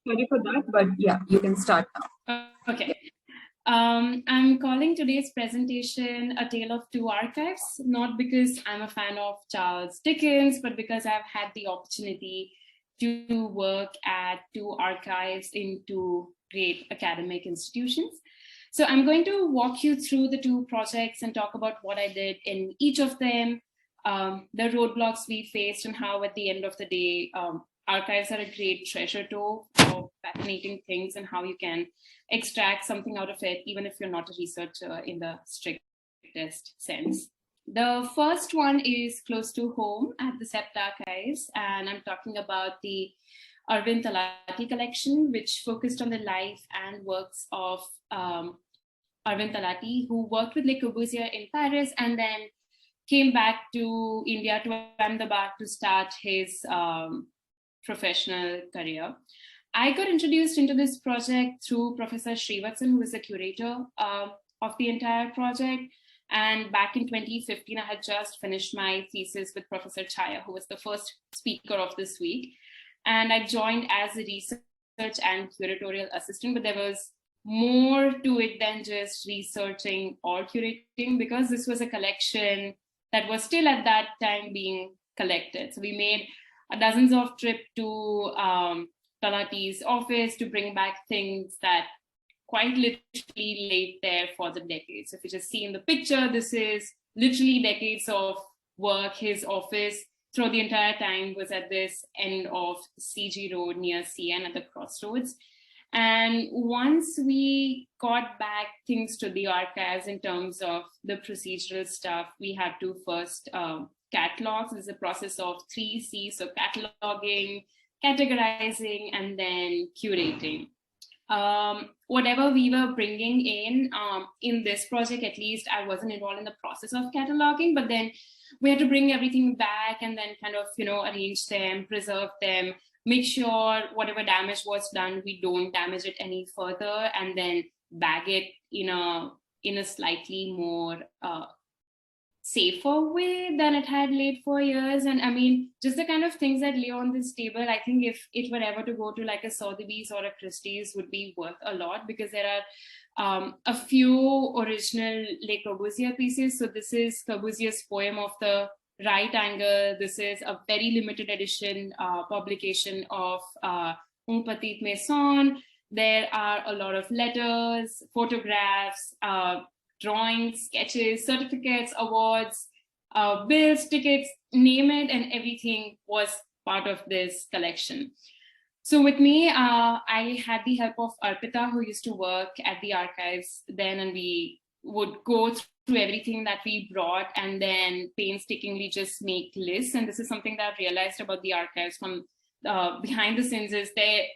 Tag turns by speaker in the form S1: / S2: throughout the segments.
S1: Sorry for that, but yeah, you can start now.
S2: Okay. I'm calling today's presentation A Tale of Two Archives, not because I'm a fan of Charles Dickens, but because I've had the opportunity to work at two archives in two great academic institutions. So I'm going to walk you through the two projects and talk about what I did in each of them, the roadblocks we faced, and how at the end of the day, archives are a great treasure trove of fascinating things and how you can extract something out of it, even if you're not a researcher in the strictest sense. The first one is close to home at the CEPT Archives, and I'm talking about the Arvind Talati collection, which focused on the life and works of Arvind Talati, who worked with Le Corbusier in Paris and then came back to India, to Ahmedabad, to start his professional career. I got introduced into this project through Professor Srivatsan, who is the curator of the entire project. And back in 2015, I had just finished my thesis with Professor Chaya, who was the first speaker of this week. And I joined as a research and curatorial assistant, but there was more to it than just researching or curating, because this was a collection that was still at that time being collected. So we made dozens of trips to Talati's office to bring back things that quite literally laid there for the decades. If you just see in the picture, this is literally decades of work. His office through the entire time was at this end of CG Road near CN at the crossroads. And once we got back things to the archives in terms of the procedural stuff, we had to first catalog. So there's a process of 3 C's, so cataloging, categorizing, and then curating. Whatever we were bringing in this project, at least I wasn't involved in the process of cataloging, but then we had to bring everything back and then kind of, arrange them, preserve them, make sure whatever damage was done, we don't damage it any further, and then bag it in a slightly more safer way than it had laid for years. And I mean, just the kind of things that lay on this table, I think if it were ever to go to like a Sotheby's or a Christie's, would be worth a lot, because there are a few original Le Corbusier pieces. So this is Corbusier's poem of the right angle. This is a very limited edition publication of Un Petit Maison. There are a lot of letters, photographs, drawings, sketches, certificates, awards, bills, tickets, name it, and everything was part of this collection. So with me, I had the help of Arpita, who used to work at the archives then, and we would go through everything that we brought and then painstakingly just make lists. And this is something that I've realized about the archives from behind the scenes, is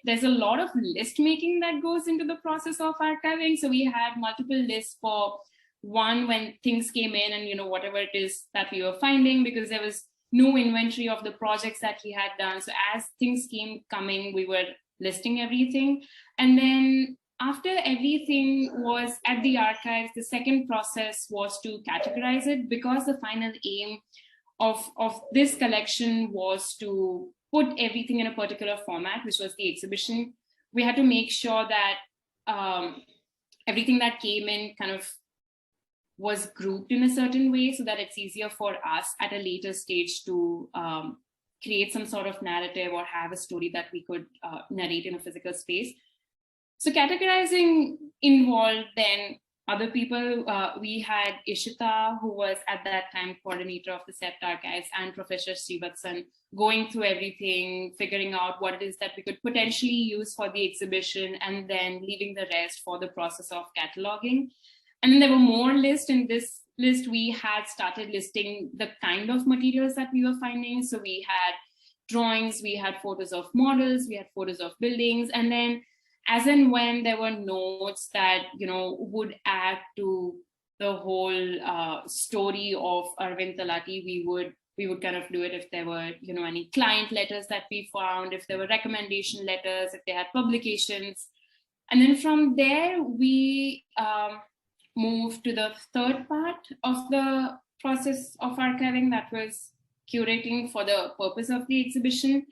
S2: there's a lot of list making that goes into the process of archiving. So we had multiple lists for one, when things came in and whatever it is that we were finding, because there was no inventory of the projects that he had done. So as things came coming, we were listing everything. And then after everything was at the archives, the second process was to categorize it, because the final aim of this collection was to put everything in a particular format, which was the exhibition. We had to make sure that everything that came in kind of was grouped in a certain way so that it's easier for us at a later stage to create some sort of narrative or have a story that we could narrate in a physical space. So categorizing involved then other people. We had Ishita, who was at that time coordinator of the CEPT Archives, and Professor Srivatsan, going through everything, figuring out what it is that we could potentially use for the exhibition, and then leaving the rest for the process of cataloging. And then there were more lists. In this list, we had started listing the kind of materials that we were finding. So we had drawings, we had photos of models, we had photos of buildings. And then as and when there were notes that, would add to the whole story of Arvind Talati, we would kind of do it. If there were, any client letters that we found, if there were recommendation letters, if they had publications. And then from there, we move to the third part of the process of archiving, that was curating for the purpose of the exhibition.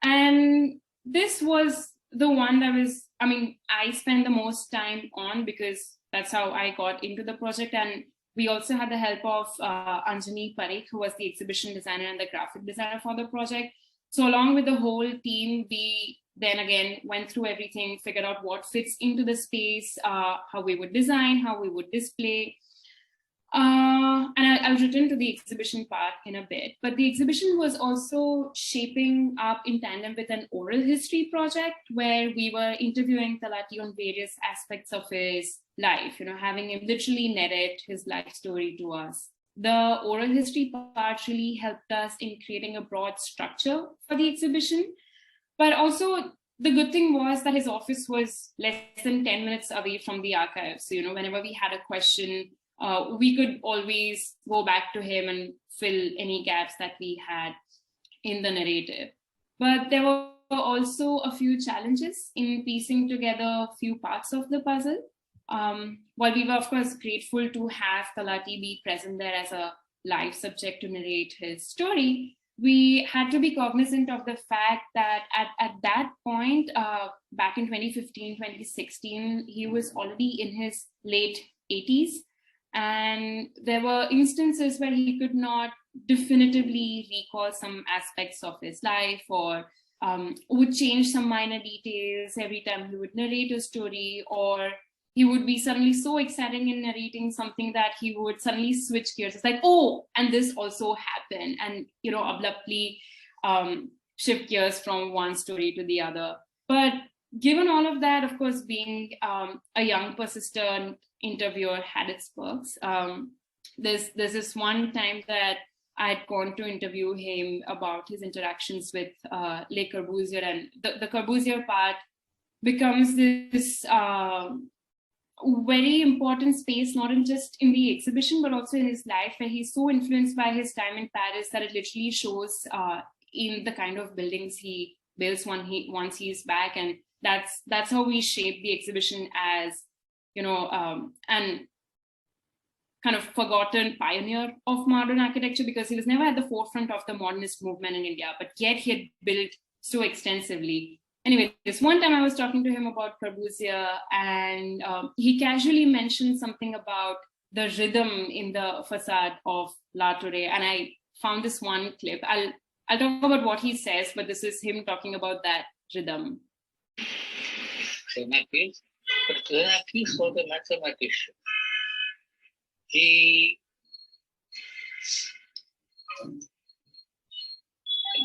S2: And this was the one that was, I spent the most time on because that's how I got into the project. And we also had the help of Anjani Parikh, who was the exhibition designer and the graphic designer for the project. So along with the whole team, we then again went through everything, figured out what fits into the space, how we would design, how we would display. And I'll return to the exhibition part in a bit, but the exhibition was also shaping up in tandem with an oral history project where we were interviewing Talati on various aspects of his life, having him literally narrate his life story to us. The oral history part really helped us in creating a broad structure for the exhibition, but also the good thing was that his office was less than 10 minutes away from the archive. So, whenever we had a question, we could always go back to him and fill any gaps that we had in the narrative. But there were also a few challenges in piecing together a few parts of the puzzle. While we were, of course, grateful to have Talati be present there as a live subject to narrate his story, we had to be cognizant of the fact that at that point, back in 2015, 2016, he was already in his late 80s. And there were instances where he could not definitively recall some aspects of his life, or would change some minor details every time he would narrate a story, or he would be suddenly so exciting in narrating something that he would suddenly switch gears. It's like, oh, and this also happened, and abruptly shift gears from one story to the other. But given all of that, of course, being a young, persistent interviewer had its perks. There's this one time that I had gone to interview him about his interactions with Le Corbusier, and the Corbusier part becomes this very important space, not in just in the exhibition, but also in his life, where he's so influenced by his time in Paris that it literally shows in the kind of buildings he builds once he's back. And that's how we shape the exhibition as, and kind of forgotten pioneer of modern architecture, because he was never at the forefront of the modernist movement in India, but yet he had built so extensively. Anyway, this one time I was talking to him about Corbusier, and he casually mentioned something about the rhythm in the facade of La Tour, and I found this one clip. I'll talk about what he says, but this is him talking about that rhythm.
S3: Xenakis, but Xenakis was a mathematician. He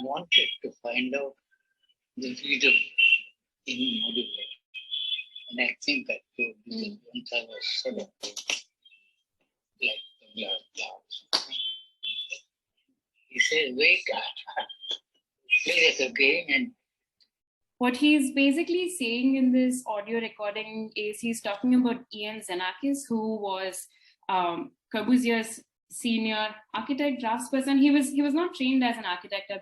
S3: wanted to find out the rhythm in modulator. And I think I told you once I was sort of like the glass. He said, wait, play this again. And
S2: what he's basically saying in this audio recording is he's talking about Ian Xenakis, who was Corbusier's senior architect, draftsperson. He was not trained as an architect, I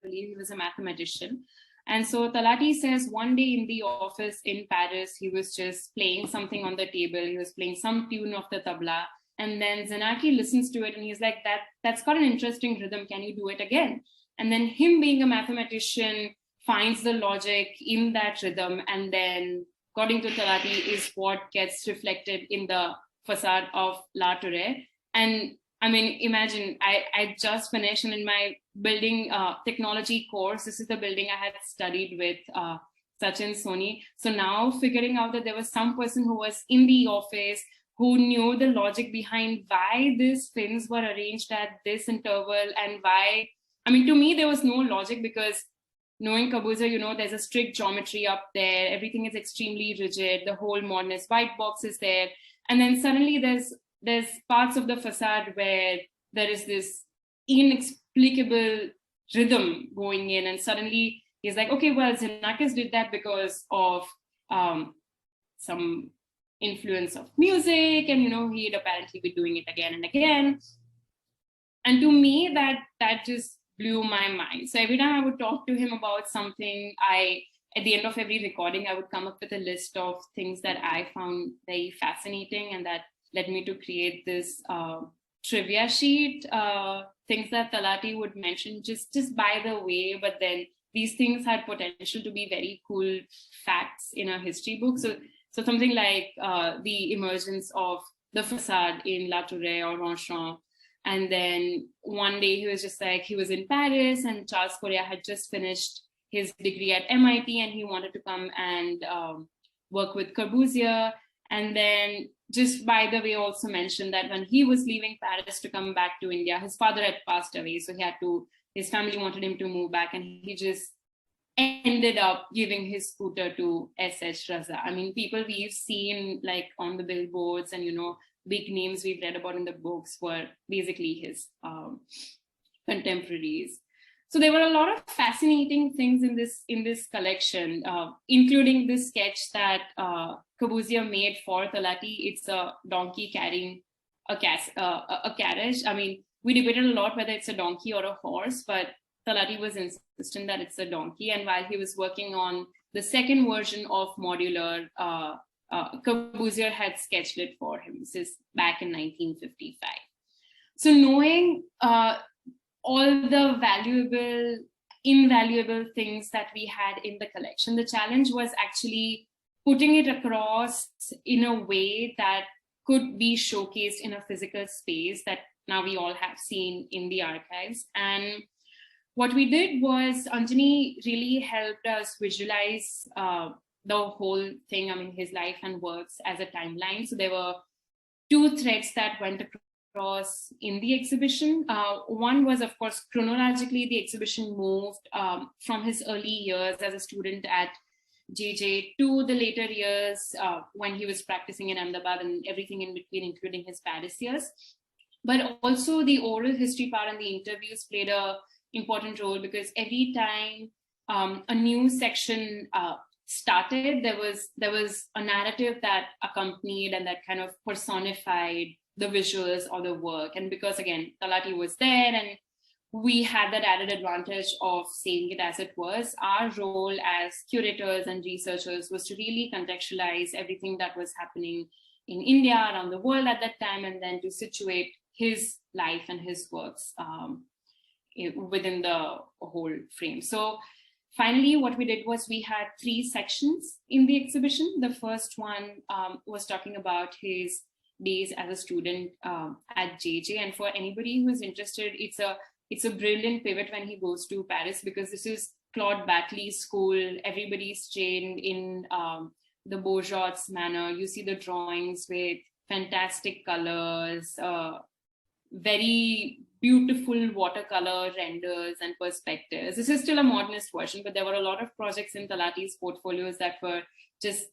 S2: believe. He was a mathematician. And so Talati says one day in the office in Paris, he was just playing something on the table. He was playing some tune of the tabla. And then Xenakis listens to it and he's like, that's got an interesting rhythm. Can you do it again? And then him being a mathematician finds the logic in that rhythm. And then according to Talati is what gets reflected in the facade of La Tour. And I mean, imagine I just finished, and in my building technology course, this is the building I had studied with Sachin Soni. So now figuring out that there was some person who was in the office who knew the logic behind why these fins were arranged at this interval, and why, I mean, to me, there was no logic, because knowing Corbusier, there's a strict geometry up there. Everything is extremely rigid. The whole modernist white box is there. And then suddenly there's parts of the facade where there is this inexplicable rhythm going in, and suddenly he's like, okay, well, Xenakis did that because of some influence of music, and he'd apparently be doing it again and again. And to me, that just blew my mind. So every time I would talk to him about something, at the end of every recording, I would come up with a list of things that I found very fascinating, and that led me to create this trivia sheet, things that Talati would mention just by the way, but then these things had potential to be very cool facts in a history book. So something like the emergence of the facade in La Tour or Ronchamp. And then one day he was just like, he was in Paris and Charles Correa had just finished his degree at MIT and he wanted to come and work with Corbusier. And then just by the way, also mentioned that when he was leaving Paris to come back to India, his father had passed away. So his family wanted him to move back and he just ended up giving his scooter to S.H. Raza. I mean, people we've seen like on the billboards and, big names we've read about in the books were basically his contemporaries. So there were a lot of fascinating things in this collection, including this sketch that Corbusier made for Talati. It's a donkey carrying a carriage. I mean, we debated a lot whether it's a donkey or a horse, but Talati was insistent that it's a donkey. And while he was working on the second version of Modular, Corbusier had sketched it for him. This is back in 1955. So knowing all the valuable, invaluable things that we had in the collection, the challenge was actually putting it across in a way that could be showcased in a physical space that now we all have seen in the archives. And what we did was Anjani really helped us visualize the whole thing, I mean, his life and works as a timeline. So there were two threads that went across in the exhibition. One was, of course, chronologically, the exhibition moved from his early years as a student at JJ to the later years when he was practicing in Ahmedabad and everything in between, including his Paris years. But also the oral history part and the interviews played an important role because every time a new section started, there was a narrative that accompanied and that kind of personified the visuals or the work. And because again, Talati was there and we had that added advantage of seeing it as it was, our role as curators and researchers was to really contextualize everything that was happening in India, around the world at that time, and then to situate his life and his works within the whole frame. So finally, what we did was we had 3 sections in the exhibition. The first one was talking about his days as a student at JJ. And for anybody who is interested, it's a brilliant pivot when he goes to Paris because this is Claude Batley's school. Everybody's trained in the Beaux-Arts manner. You see the drawings with fantastic colors, very beautiful watercolor renders and perspectives. This is still a modernist version, but there were a lot of projects in Talati's portfolios that were just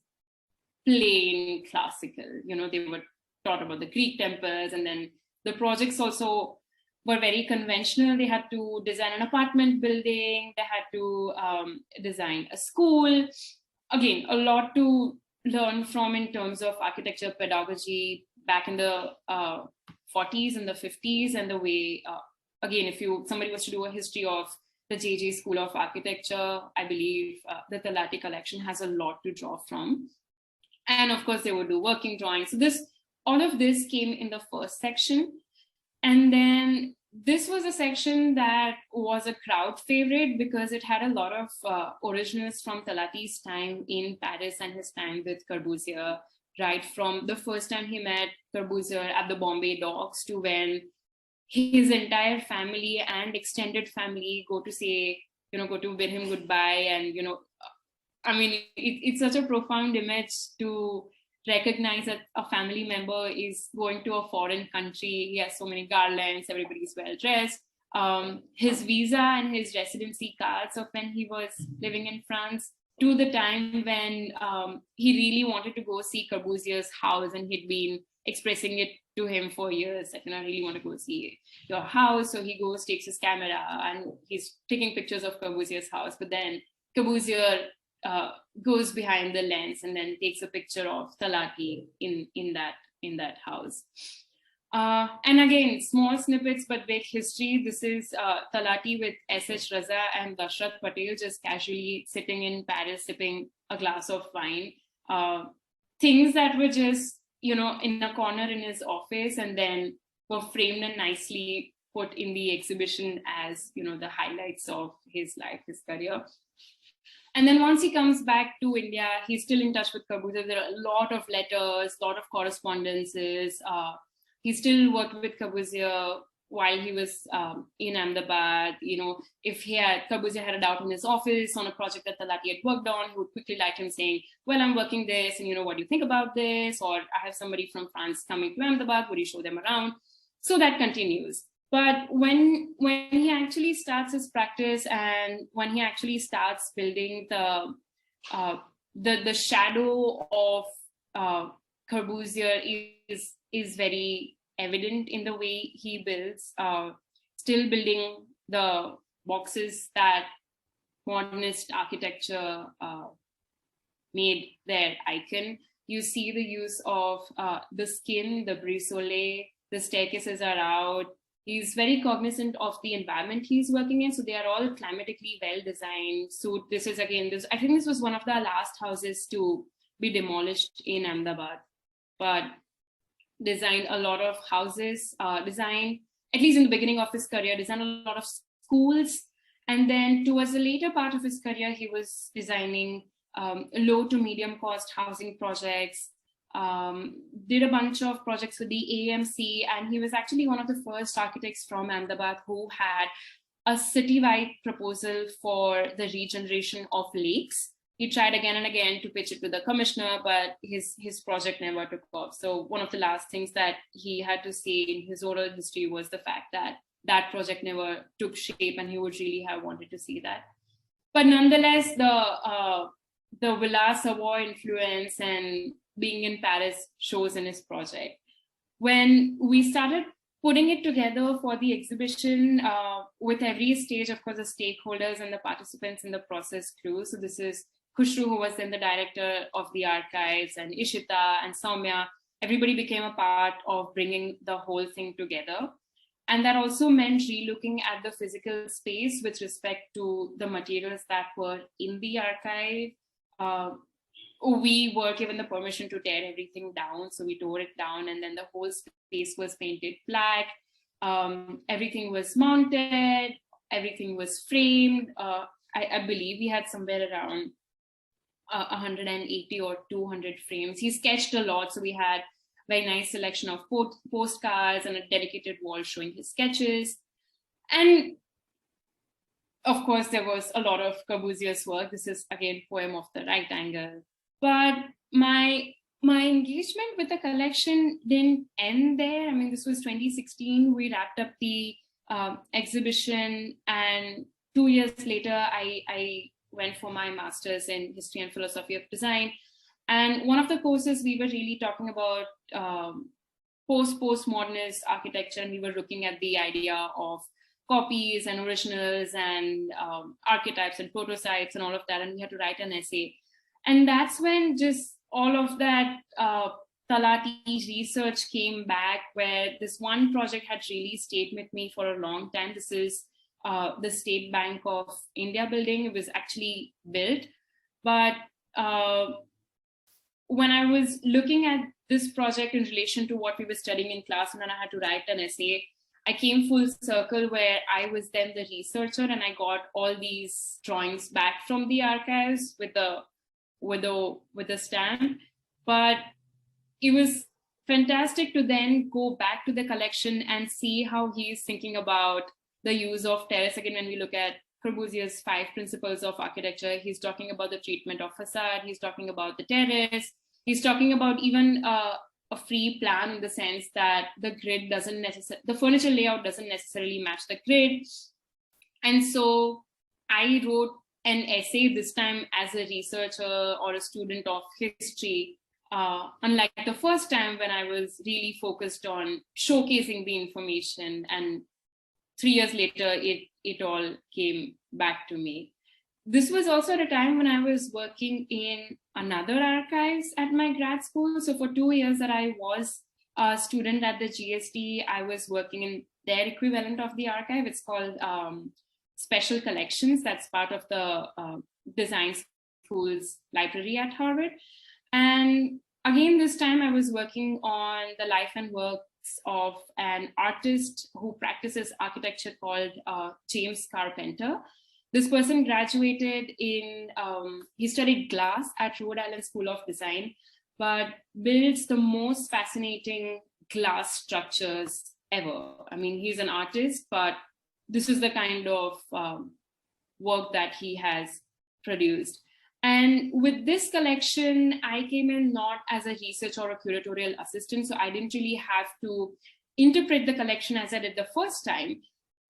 S2: plain classical. They were taught about the Greek temples, and then the projects also were very conventional. They had to design an apartment building, they had to design a school. Again, a lot to learn from in terms of architecture pedagogy back in the 40s and the 50s, and the way, again, if somebody was to do a history of the JJ School of Architecture, I believe the Talati collection has a lot to draw from. And of course, they would do working drawings. So all of this came in the first section. And then this was a section that was a crowd favorite because it had a lot of originals from Talati's time in Paris and his time with Corbusier, right from the first time he met Corbusier at the Bombay docks to when his entire family and extended family go to bid him goodbye. And, I mean, it's such a profound image to recognize that a family member is going to a foreign country. He has so many garlands, everybody's well dressed. His visa and his residency cards of when he was living in France, to the time when he really wanted to go see Corbusier's house, and he'd been expressing it to him for years, like, I really want to go see your house. So he goes, takes his camera, and he's taking pictures of Corbusier's house. But then Corbusier goes behind the lens and then takes a picture of Talati in that house. And again, small snippets, but big history. This is Talati with S.H. Raza and Dashrath Patel just casually sitting in Paris, sipping a glass of wine. Things that were just, in a corner in his office, and then were framed and nicely put in the exhibition as, the highlights of his life, his career. And then once he comes back to India, he's still in touch with Corbusier. There are a lot of letters, a lot of correspondences. He still worked with Corbusier while he was in Ahmedabad. If Corbusier had a doubt in his office on a project that Talati had worked on, he would quickly write him saying, well, I'm working this, and what do you think about this? Or I have somebody from France coming to Ahmedabad, would you show them around? So that continues. But when he actually starts his practice and when he actually starts building the shadow of Corbusier is very evident in the way he builds, still building the boxes that modernist architecture made their icon. You see the use of the skin, the brise-soleil, the staircases are out. He's very cognizant of the environment he's working in. So they are all climatically well designed. So this is again, I think this was one of the last houses to be demolished in Ahmedabad, but designed a lot of houses, designed, at least in the beginning of his career, designed a lot of schools. And then towards the later part of his career, he was designing low to medium cost housing projects, did a bunch of projects with the AMC, and he was actually one of the first architects from Ahmedabad who had a citywide proposal for the regeneration of lakes. He tried again and again to pitch it to the commissioner, but his project never took off. So one of the last things that he had to say in his oral history was the fact that that project never took shape, and he would really have wanted to see that. But nonetheless, the Villa Savoy influence and being in Paris shows in his project. When we started putting it together for the exhibition, with every stage, of course, the stakeholders and the participants in the process grew. So this is Khushru, who was then the director of the archives, and Ishita and Soumya. Everybody became a part of bringing the whole thing together. And that also meant relooking at the physical space with respect to the materials that were in the archive. We were given the permission to tear everything down. So we tore it down, and then the whole space was painted black. Everything was mounted, everything was framed. I believe we had somewhere around 180 or 200 frames. He sketched a lot. So we had very nice selection of postcards and a dedicated wall showing his sketches. And of course, there was a lot of Corbusier's work. This is, again, Poem of the Right Angle. But my engagement with the collection didn't end there. I mean, this was 2016. We wrapped up the exhibition, and 2 years later, I went for my master's in history and philosophy of design. And one of the courses, we were really talking about postmodernist architecture, and we were looking at the idea of copies and originals and archetypes and prototypes and all of that, and we had to write an essay. And that's when just all of that Talati research came back, where this one project had really stayed with me for a long time. This is the State Bank of India building. It was actually built, but when I was looking at this project in relation to what we were studying in class, and then I had to write an essay, I came full circle where I was then the researcher, and I got all these drawings back from the archives with the stamp. But it was fantastic to then go back to the collection and see how he's thinking about the use of terrace. Again, when we look at Corbusier's 5 principles of architecture, he's talking about the treatment of facade, he's talking about the terrace, he's talking about even a free plan, in the sense that the grid doesn't necessarily, the furniture layout doesn't necessarily match the grid. And so I wrote an essay, this time as a researcher or a student of history, unlike the first time when I was really focused on showcasing the information. And 3 years later, it all came back to me. This was also at a time when I was working in another archives at my grad school. So for 2 years that I was a student at the GST, I was working in their equivalent of the archive. It's called Special Collections. That's part of the design school's library at Harvard. And again, this time I was working on the life and work of an artist who practices architecture called James Carpenter. This person graduated in, he studied glass at Rhode Island School of Design, but builds the most fascinating glass structures ever. I mean, he's an artist, but this is the kind of work that he has produced. And with this collection, I came in not as a research or a curatorial assistant, so I didn't really have to interpret the collection as I did the first time.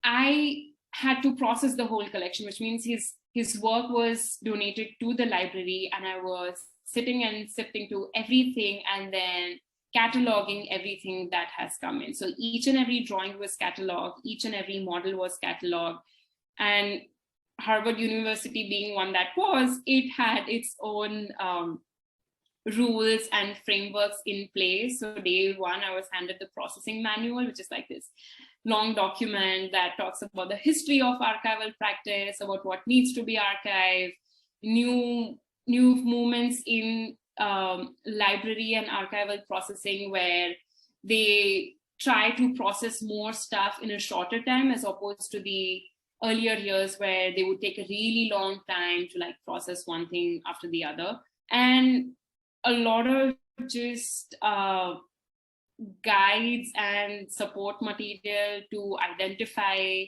S2: I had to process the whole collection, which means his work was donated to the library, and I was sitting and sifting to everything and then cataloging everything that has come in. So each and every drawing was cataloged, each and every model was cataloged, and Harvard University being one that was, it had its own rules and frameworks in place. So day one, I was handed the processing manual, which is like this long document that talks about the history of archival practice, about what needs to be archived, new movements in library and archival processing, where they try to process more stuff in a shorter time as opposed to the earlier years where they would take a really long time to like process one thing after the other. And a lot of just guides and support material to identify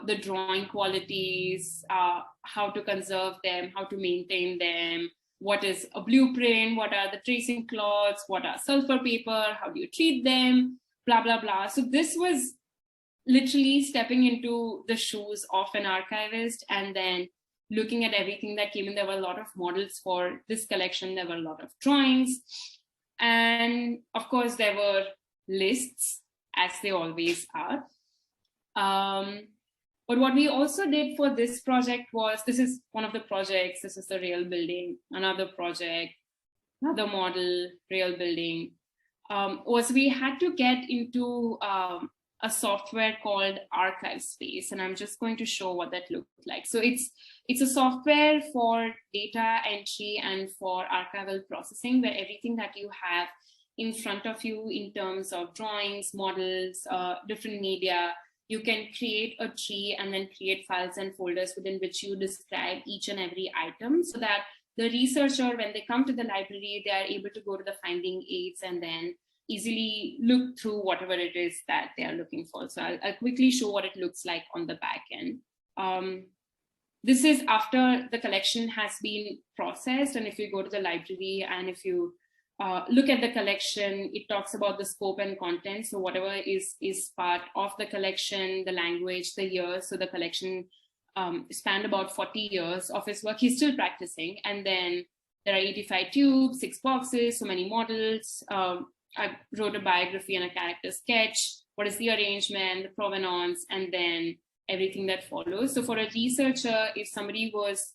S2: the drawing qualities, how to conserve them, how to maintain them, what is a blueprint, what are the tracing cloths, what are sulfur paper, how do you treat them, blah, blah, blah. So this was literally stepping into the shoes of an archivist and then looking at everything that came in. There were a lot of models for this collection. There were a lot of drawings. And of course, there were lists, as they always are. But what we also did for this project was, this is one of the projects, this is the real building, another project, another model, real building, was we had to get into a software called Archive Space, and I'm just going to show what that looked like. So it's a software for data entry and for archival processing, where everything that you have in front of you in terms of drawings, models, different media, you can create a tree and then create files and folders within which you describe each and every item, so that the researcher, when they come to the library, they are able to go to the finding aids and then easily look through whatever it is that they are looking for. So I'll quickly show what it looks like on the back end. This is after the collection has been processed. And if you go to the library and if you look at the collection, it talks about the scope and content. So whatever is part of the collection, the language, the years. So the collection spanned about 40 years of his work. He's still practicing. And then there are 85 tubes, 6 boxes, so many models. I wrote a biography and a character sketch. What is the arrangement, the provenance, and then everything that follows. So for a researcher, if somebody was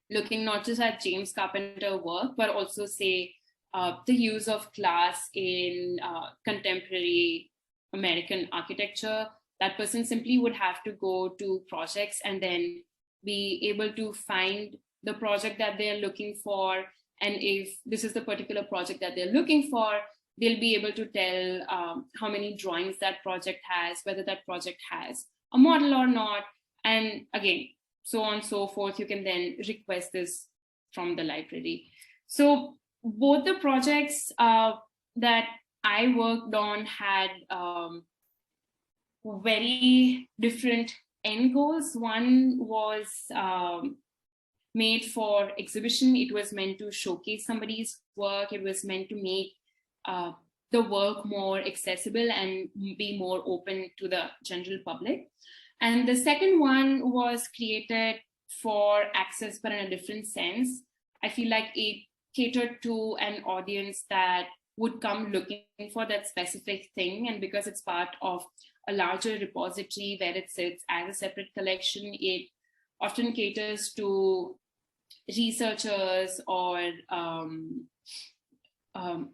S2: looking not just at James Carpenter work, but also say the use of glass in contemporary American architecture, that person simply would have to go to projects and then be able to find the project that they're looking for. And if this is the particular project that they're looking for, they'll be able to tell how many drawings that project has, whether that project has a model or not. And again, so on and so forth. You can then request this from the library. So both the projects that I worked on had very different end goals. One was made for exhibition. It was meant to showcase somebody's work. It was meant to make the work more accessible and be more open to the general public. And the second one was created for access, but in a different sense. I feel like it catered to an audience that would come looking for that specific thing. And because it's part of a larger repository where it sits as a separate collection, it often caters to researchers or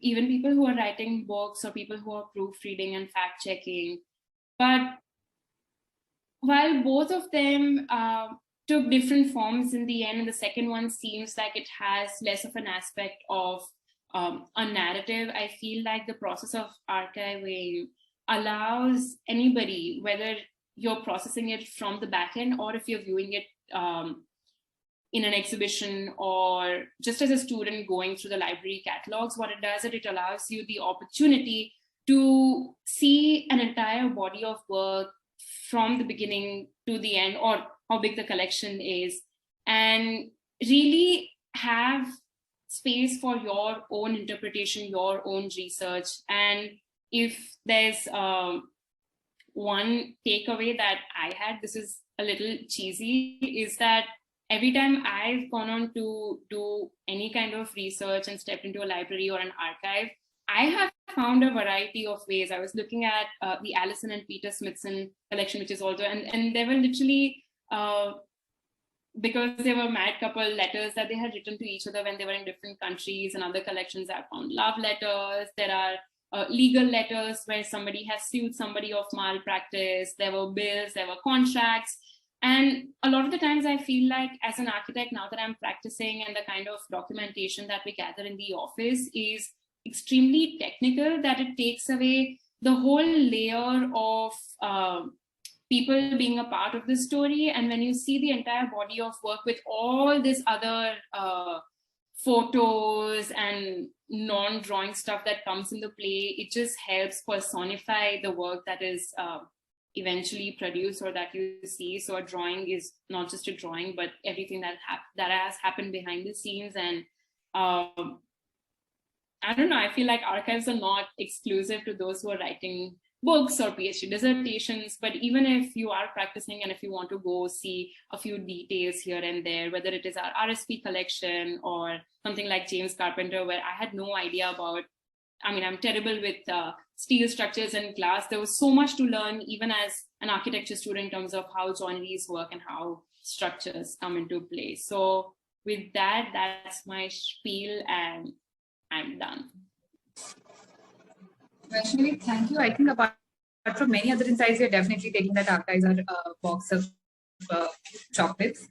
S2: even people who are writing books or people who are proofreading and fact-checking. But while both of them took different forms in the end, and the second one seems like it has less of an aspect of a narrative, I feel like the process of archiving allows anybody, whether you're processing it from the back end or if you're viewing it in an exhibition or just as a student going through the library catalogs, what it does is it allows you the opportunity to see an entire body of work from the beginning to the end, or how big the collection is, and really have space for your own interpretation, your own research. And if there's one takeaway that I had, this is a little cheesy, is that every time I've gone on to do any kind of research and stepped into a library or an archive, I have found a variety of ways. I was looking at the Allison and Peter Smithson collection, which is also, and there were literally, because they were married couple, letters that they had written to each other when they were in different countries. And other collections, I found love letters. There are legal letters where somebody has sued somebody of malpractice. There were bills, there were contracts. And a lot of the times I feel like as an architect, now that I'm practicing, and the kind of documentation that we gather in the office is extremely technical, that it takes away the whole layer of people being a part of the story. And when you see the entire body of work with all this other photos and non-drawing stuff that comes into play, it just helps personify the work that is eventually produced or that you see. So a drawing is not just a drawing, but everything that has happened behind the scenes. And I don't know, I feel like archives are not exclusive to those who are writing books or PhD dissertations, but even if you are practicing and if you want to go see a few details here and there, whether it is our RSP collection or something like James Carpenter, where I had no idea about, I mean, I'm terrible with steel structures and glass. There was so much to learn, even as an architecture student, in terms of how joineries work and how structures come into play. So with that, that's my spiel, and I'm done.
S1: Vaishnavi, thank you. I think apart from many other insights, you're definitely taking that archives are a box of chocolates.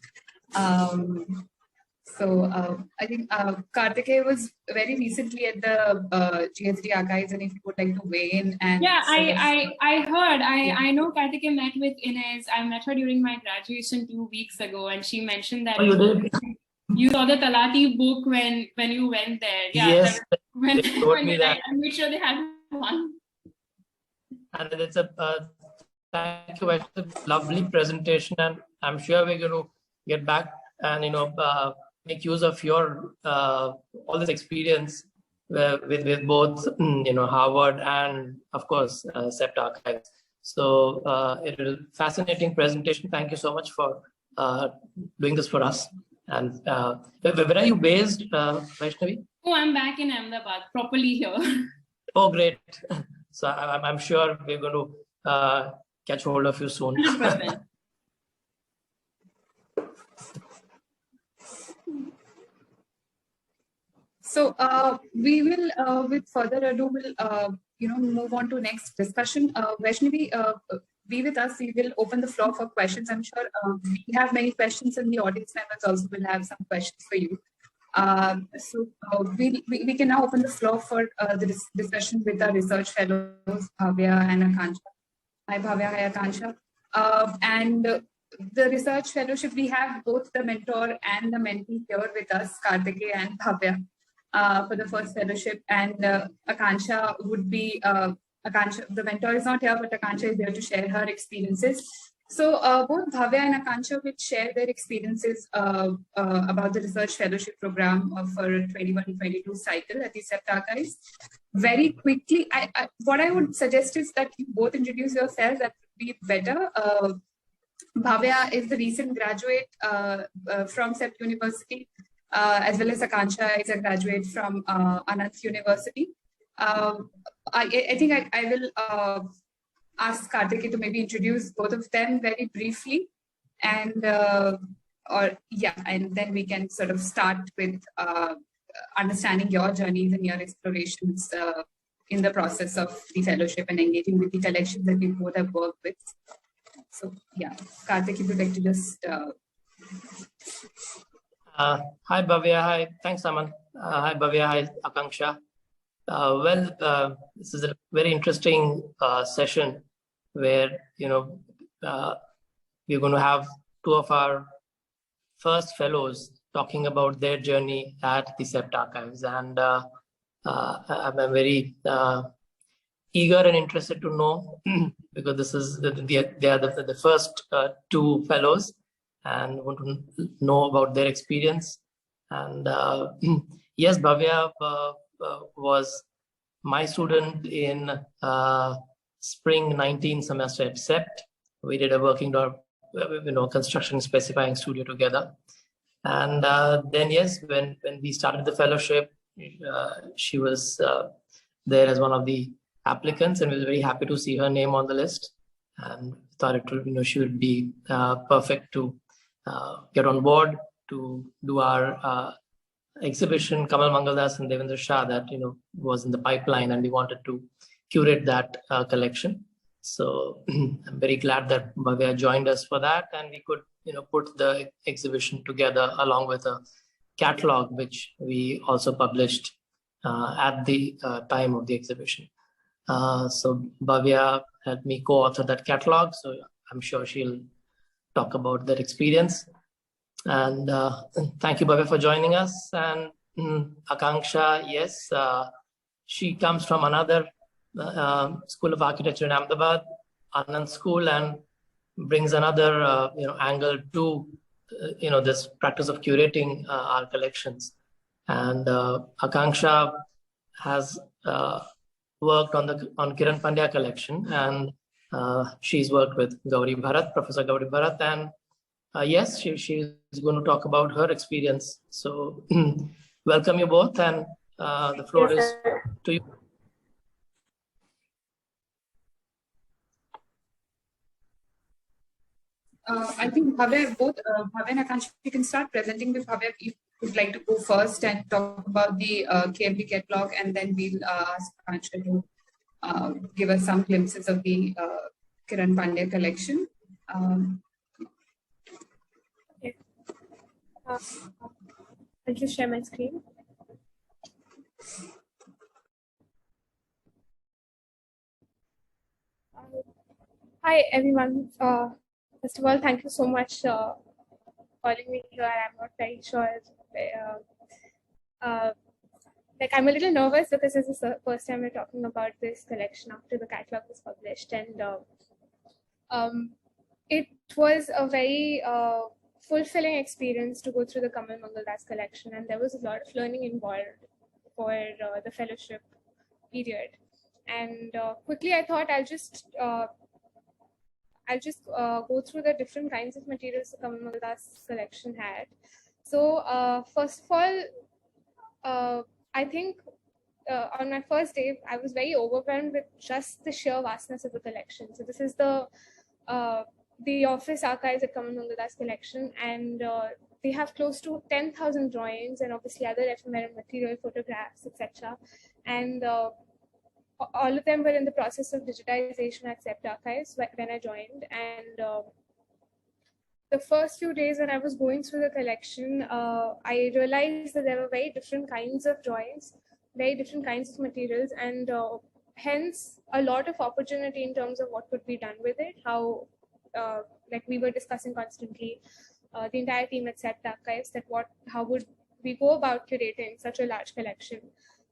S1: So I think Karthikeya was very recently at the GSD archives, and if you would like to weigh in and
S2: yeah, I heard. I know Karthikeya met with Inez. I met her during my graduation 2 weeks ago, and she mentioned that you saw the Talati book when you went there. Yeah,
S4: yes,
S2: when
S4: told me that.
S2: I made sure they had one.
S4: And it's a thank you, it's a lovely presentation, and I'm sure we're going to get back and make use of your all this experience with both Harvard and of course CEPT Archives. So it was a fascinating presentation. Thank you so much for doing this for us. And where are you based, Vaishnavi?
S2: Oh, I'm back in Ahmedabad, properly here.
S4: Oh, great. So I'm sure we're going to catch hold of you soon.
S2: 100%.
S1: So we will, with further ado, will move on to next discussion. Vaishnavi, be with us. We will open the floor for questions. I'm sure we have many questions, and the audience members also will have some questions for you. So we can now open the floor for the discussion with our research fellows, Bhavya and Akanksha. Hi, Bhavya. Hi, Akanksha. And the research fellowship, we have both the mentor and the mentee here with us, Karthikeya and Bhavya, for the first fellowship. And Akanksha would be, Akanksha, the mentor is not here, but Akanksha is there to share her experiences. So both Bhavya and Akanksha will share their experiences about the research fellowship program for 21-22 cycle at the CEPT Archives. Very quickly, what I would suggest is that you both introduce yourselves. That would be better. Bhavya is the recent graduate from CEPT University, as well as Akanksha is a graduate from Anant University. I think I will ask Karthikeya to maybe introduce both of them very briefly, and and then we can sort of start with understanding your journeys and your explorations in the process of the fellowship and engaging with the collections that we both have worked with. So yeah, Karthikeya, if you'd like to just
S4: Hi, Bhavya. Hi. Thanks, Saman. Hi, Bhavya. Hi, Akanksha. This is a very interesting session where, we're going to have two of our first fellows talking about their journey at the CEPT Archives. And I'm very eager and interested to know because this is they are the first two fellows and want to know about their experience. And yes, Bhavya was my student in spring 19 semester at CEPT. We did a working construction specifying studio together. And then, yes, when we started the fellowship, she was there as one of the applicants, and we were very happy to see her name on the list. And thought it would, she would be perfect to get on board to do our exhibition, Kamal Mangaldas and Devendra Shah, that was in the pipeline, and we wanted to curate that collection. So I'm very glad that Bhavya joined us for that, and we could put the exhibition together along with a catalog, which we also published at the time of the exhibition. So Bhavya helped me co-author that catalog, so I'm sure she'll talk about that experience. And thank you, Bhavya, for joining us. And Akanksha, yes, she comes from another School of Architecture in Ahmedabad, Anand School, and brings another angle to this practice of curating our collections. And Akanksha has worked on Kiran Pandya collection, and she's worked with Gauri Bharat, Professor Gauri Bharat, and yes, she's going to talk about her experience. So welcome you both, and the floor is to you.
S1: I think Bhavya, both Bhavya and Akanksha, you can start presenting with Bhavya. If you would like to go first and talk about the KFB catalog, and then we'll ask Akanksha to give us some glimpses of the Kiran Pandya collection.
S5: Okay. I'll just share my screen. Hi, everyone. First of all, thank you so much for calling me here. I'm not very sure. I'm a little nervous because this is the first time we're talking about this collection after the catalog was published, and it was a very fulfilling experience to go through the Kamal Mangaldas collection, and there was a lot of learning involved for the fellowship period. And quickly, I thought I'll just go through the different kinds of materials the Kamal Mangaldas collection had. So first of all, I think on my first day, I was very overwhelmed with just the sheer vastness of the collection. So this is the office archives at Kamal Mangaldas collection, and they have close to 10,000 drawings and obviously other ephemeral material, photographs, etc. And all of them were in the process of digitization at CEPT Archives when I joined. And the first few days when I was going through the collection, I realized that there were very different kinds of drawings, very different kinds of materials, and hence a lot of opportunity in terms of what could be done with it, how, like we were discussing constantly, the entire team at CEPT Archives, that how would we go about curating such a large collection.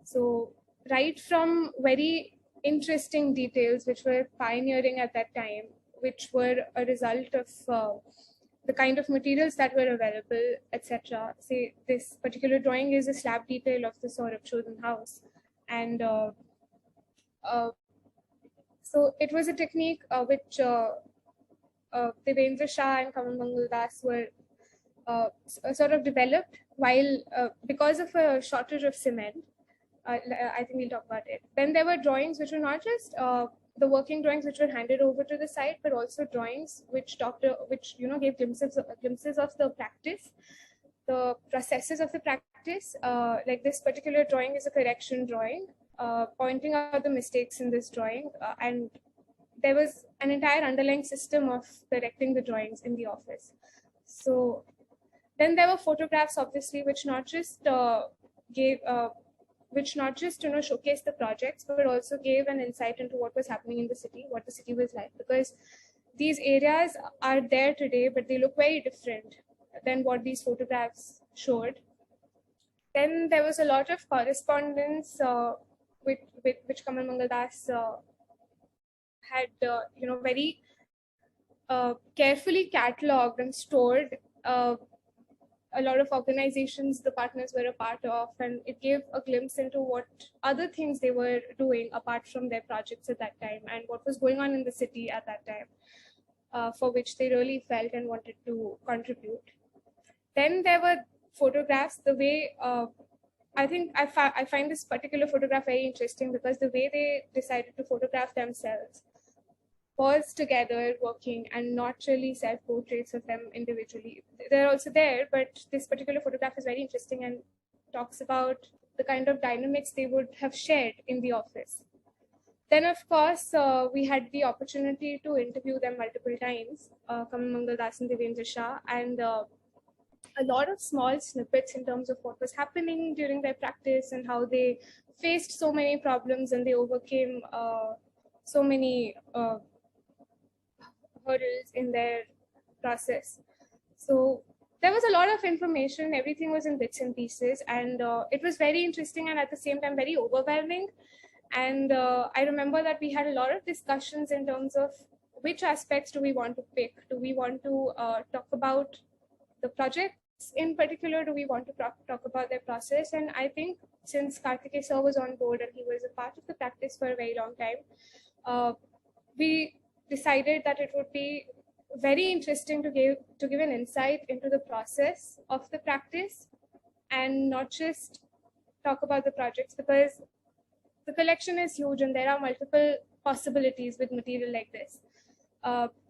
S5: So right from very interesting details which were pioneering at that time, which were a result of the kind of materials that were available, etc. Say this particular drawing is a slab detail of the Saurabh Chodhan house, and so it was a technique which Devendra Shah and Kamal Mangaldas were sort of developed while because of a shortage of cement. I think we'll talk about it. Then there were drawings which were not just the working drawings which were handed over to the site, but also drawings which gave glimpses of the practice, the processes of the practice. Like this particular drawing is a correction drawing, pointing out the mistakes in this drawing, and there was an entire underlying system of correcting the drawings in the office. So Then there were photographs, obviously, which not just showcased the projects, but also gave an insight into what was happening in the city, what the city was like, because these areas are there today, but they look very different than what these photographs showed. Then there was a lot of correspondence with which Kamal Mangaldas had, very carefully catalogued and stored a lot of organizations the partners were a part of, and it gave a glimpse into what other things they were doing apart from their projects at that time, and what was going on in the city at that time, for which they really felt and wanted to contribute. Then there were photographs. The way I think I find this particular photograph very interesting, because the way they decided to photograph themselves was together working and not really self-portraits of them individually. They're also there, but this particular photograph is very interesting and talks about the kind of dynamics they would have shared in the office. Then, of course, we had the opportunity to interview them multiple times, Kamal Mangaldas and Devendra Shah, and a lot of small snippets in terms of what was happening during their practice and how they faced so many problems and they overcame so many hurdles in their process. So there was a lot of information, everything was in bits and pieces, and it was very interesting and at the same time very overwhelming. And I remember that we had a lot of discussions in terms of which aspects do we want to pick. Do we want to talk about the projects in particular? Do we want to talk about their process? And I think since Karthikeya sir was on board and he was a part of the practice for a very long time, we decided that it would be very interesting to give an insight into the process of the practice and not just talk about the projects, because the collection is huge and there are multiple possibilities with material like this.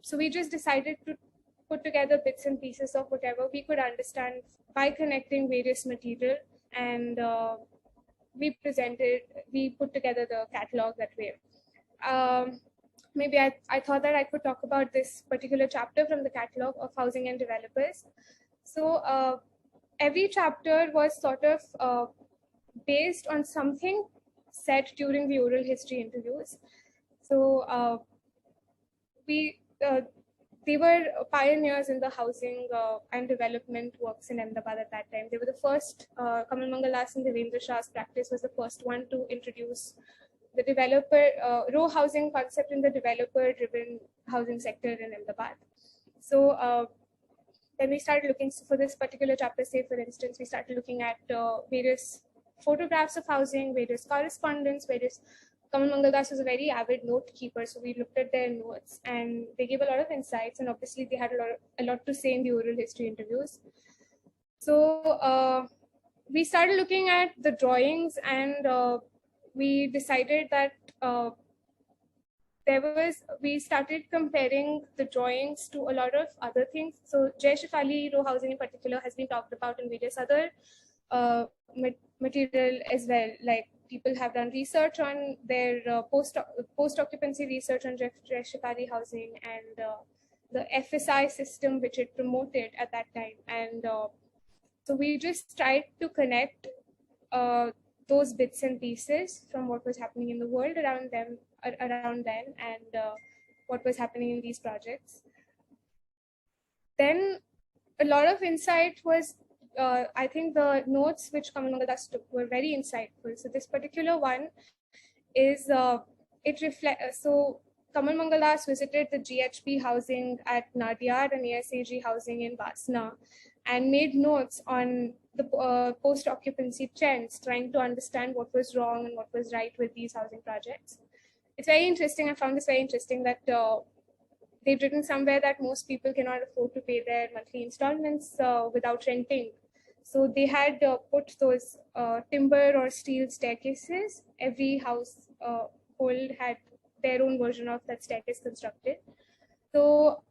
S5: So we just decided to put together bits and pieces of whatever we could understand by connecting various material, and we put together the catalog that way. Maybe I thought that I could talk about this particular chapter from the catalog of housing and developers. So every chapter was sort of based on something said during the oral history interviews. So they were pioneers in the housing and development works in Ahmedabad at that time. They were the first, Kamal Mangaldas and Devendra Shah's practice was the first one to introduce the developer row housing concept in the developer-driven housing sector in Ahmedabad. So then we started looking for this particular chapter. Say, for instance, we started looking at various photographs of housing, various correspondence, various. Kamal Mangaldas was a very avid note keeper, so we looked at their notes, and they gave a lot of insights. And obviously, they had a lot to say in the oral history interviews. So we started looking at the drawings, and we decided that we started comparing the drawings to a lot of other things. So Jai Shefali row housing in particular has been talked about in various other material as well. Like people have done research on their post-occupancy research on Jai Shefali housing and the FSI system which it promoted at that time. And so we just tried to connect those bits and pieces from what was happening in the world around then and what was happening in these projects. Then a lot of insight was, I think the notes which Kamal Mangaldas took were very insightful. So this particular one is, so Kamal Mangaldas visited the GHP housing at Nadiad and ASAG housing in Vaissnavi and made notes on the post-occupancy trends, trying to understand what was wrong and what was right with these housing projects. It's very interesting. I found this very interesting that they've written somewhere that most people cannot afford to pay their monthly installments without renting. So they had put those timber or steel staircases. Every household had their own version of that staircase constructed. So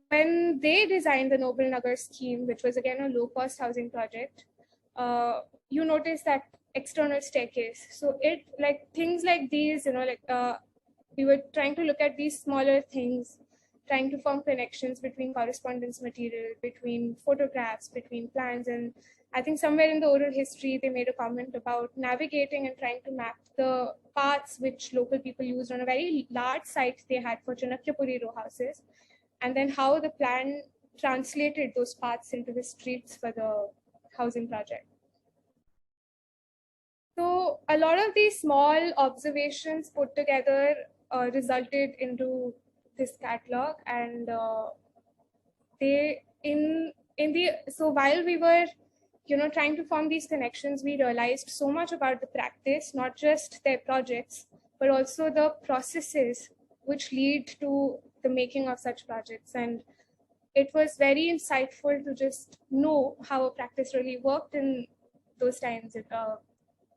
S5: when they designed the Noble Nagar scheme, which was again a low-cost housing project, you notice that external staircase. So it things like these, we were trying to look at these smaller things trying to form connections between correspondence material, between photographs, between plans. And I think somewhere in the oral history, they made a comment about navigating and trying to map the paths which local people used on a very large site they had for Chanakyapuri row houses, and then how the plan translated those paths into the streets for the housing project. So a lot of these small observations put together resulted into this catalog, and so while we were trying to form these connections, we realized so much about the practice, not just their projects, but also the processes which lead to the making of such projects. And it was very insightful to just know how a practice really worked in those times,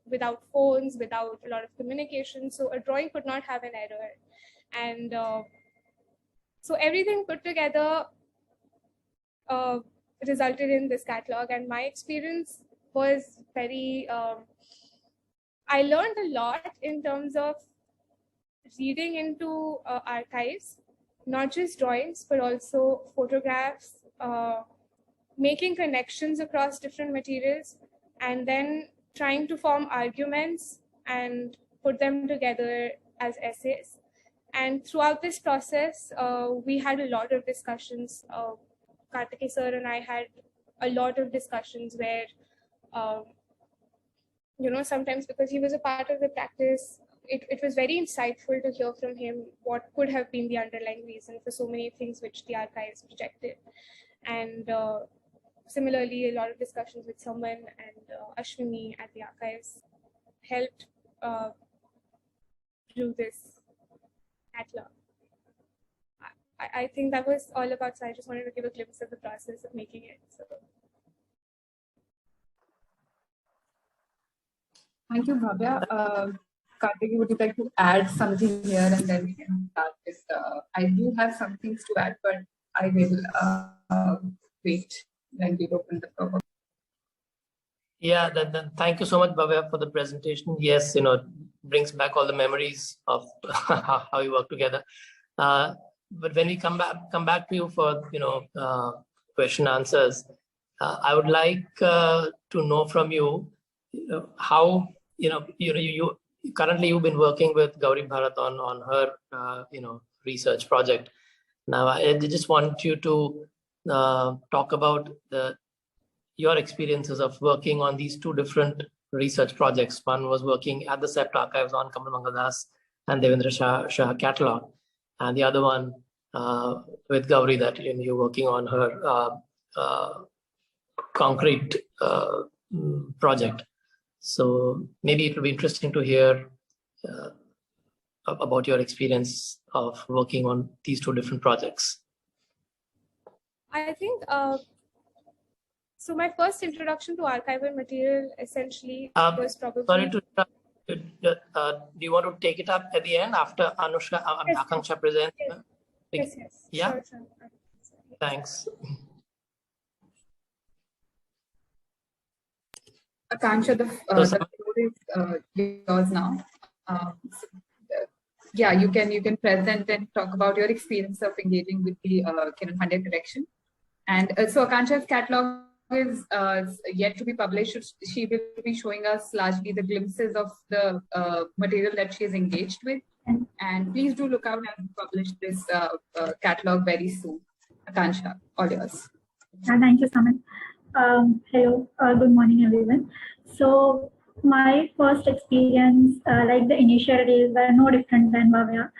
S5: without phones, without a lot of communication. So a drawing could not have an error. And so everything put together resulted in this catalog. And my experience was very, I learned a lot in terms of reading into archives, not just drawings, but also photographs, making connections across different materials, and then trying to form arguments and put them together as essays. And throughout this process, we had a lot of discussions. Kartikeya sir and I had a lot of discussions where, sometimes because he was a part of the practice, it was very insightful to hear from him what could have been the underlying reason for so many things which the archives projected. And similarly, a lot of discussions with Saman and Ashwini at the archives helped do this catalog. I think that was all about, so I just wanted to give a glimpse of the process of making it. So.
S1: Thank you, Bhavya. Kartikeya, would you like to add something here, and then we can start this? I do have some things to add, but I will wait when we open the floor.
S4: Yeah, thank you so much, Bhavya, for the presentation. Yes, brings back all the memories of how we work together. But when we come back to you for question answers, I would like to know from you how you currently you've been working with Gauri Bharat on her research project. Now I just want you to talk about your experiences of working on these two different research projects. One was working at the CEPT Archives on Kamal Mangaldas and Devendra Shah catalog, and the other one with Gauri, that you're working on her concrete project. So maybe it will be interesting to hear about your experience of working on these two different projects.
S5: I think, so my first introduction to archival material essentially was probably...
S4: Sorry to do you want to take it up at the end after Anushka,
S5: yes,
S4: Akanksha presents?
S5: Yes.
S4: Yeah.
S5: Sure.
S4: Thanks.
S1: Akanksha, the floor is yours now. Yeah, you can present and talk about your experience of engaging with the Kiran Pandya collection. And so Akanksha's catalog is yet to be published. She will be showing us largely the glimpses of the material that she is engaged with. And please do look out and publish this catalog very soon. Akanksha, all yours.
S6: Thank you, Saman. Hello, good morning, everyone. So my first experience, like the initial days, were no different than Bhavya.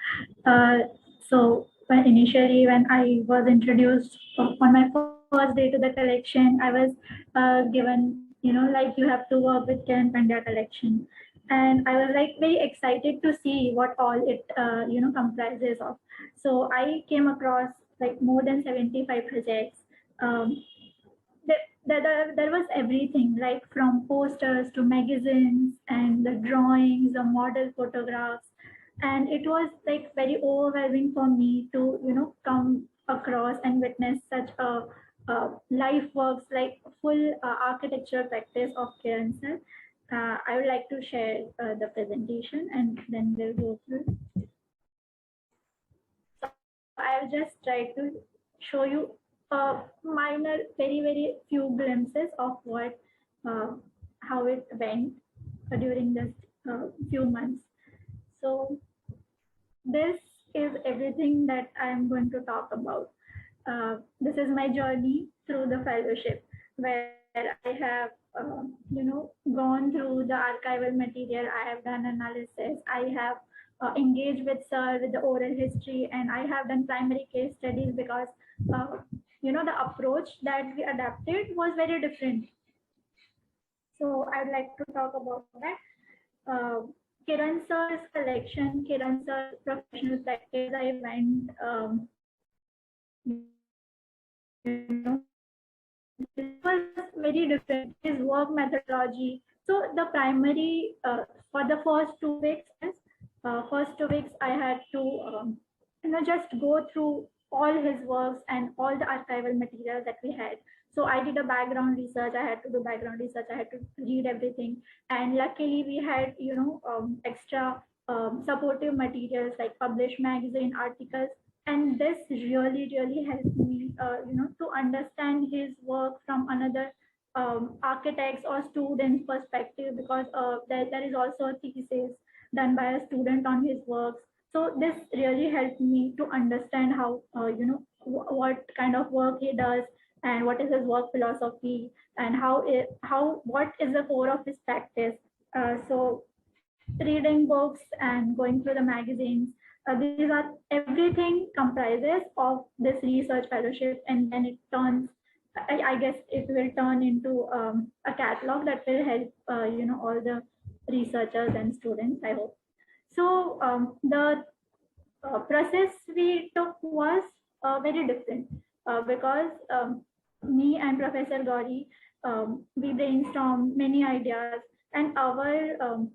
S6: So initially, when I was introduced on my first day to the collection, I was given, like you have to work with Kiran Pandya collection. And I was like very excited to see what all it, comprises of. So I came across like more than 75 projects. There was everything, like from posters to magazines and the drawings, the model photographs. And it was like very overwhelming for me to, come across and witness such a life works, like full architectural practice of Kiran sir. I would like to share the presentation and then we'll go through. I'll just try to show you minor, very few glimpses of what, how it went during this few months. So this is everything that I'm going to talk about. This is my journey through the fellowship, where I have, gone through the archival material. I have done analysis. I have engaged with sir with the oral history, and I have done primary case studies because, the approach that we adapted was very different. So I'd like to talk about that. Kiran sir's collection, Kiran sir's professional practice, I went, it was very different, his work methodology. So the primary, for the first 2 weeks, I had to, just go through all his works and all the archival material that we had. So I did a background research. I had to do background research. I had to read everything. And luckily we had, extra supportive materials like published magazine articles. And this really helped me, to understand his work from another architects or students' perspective, because there is also a thesis done by a student on his works. So this really helped me to understand how, what kind of work he does and what is his work philosophy and what is the core of his practice. So reading books and going through the magazines, these are everything comprises of this research fellowship, and then it turns, I guess it will turn into a catalog that will help all the researchers and students, I hope. So the process we took was very different, because me and Professor Gauri, we brainstormed many ideas, and our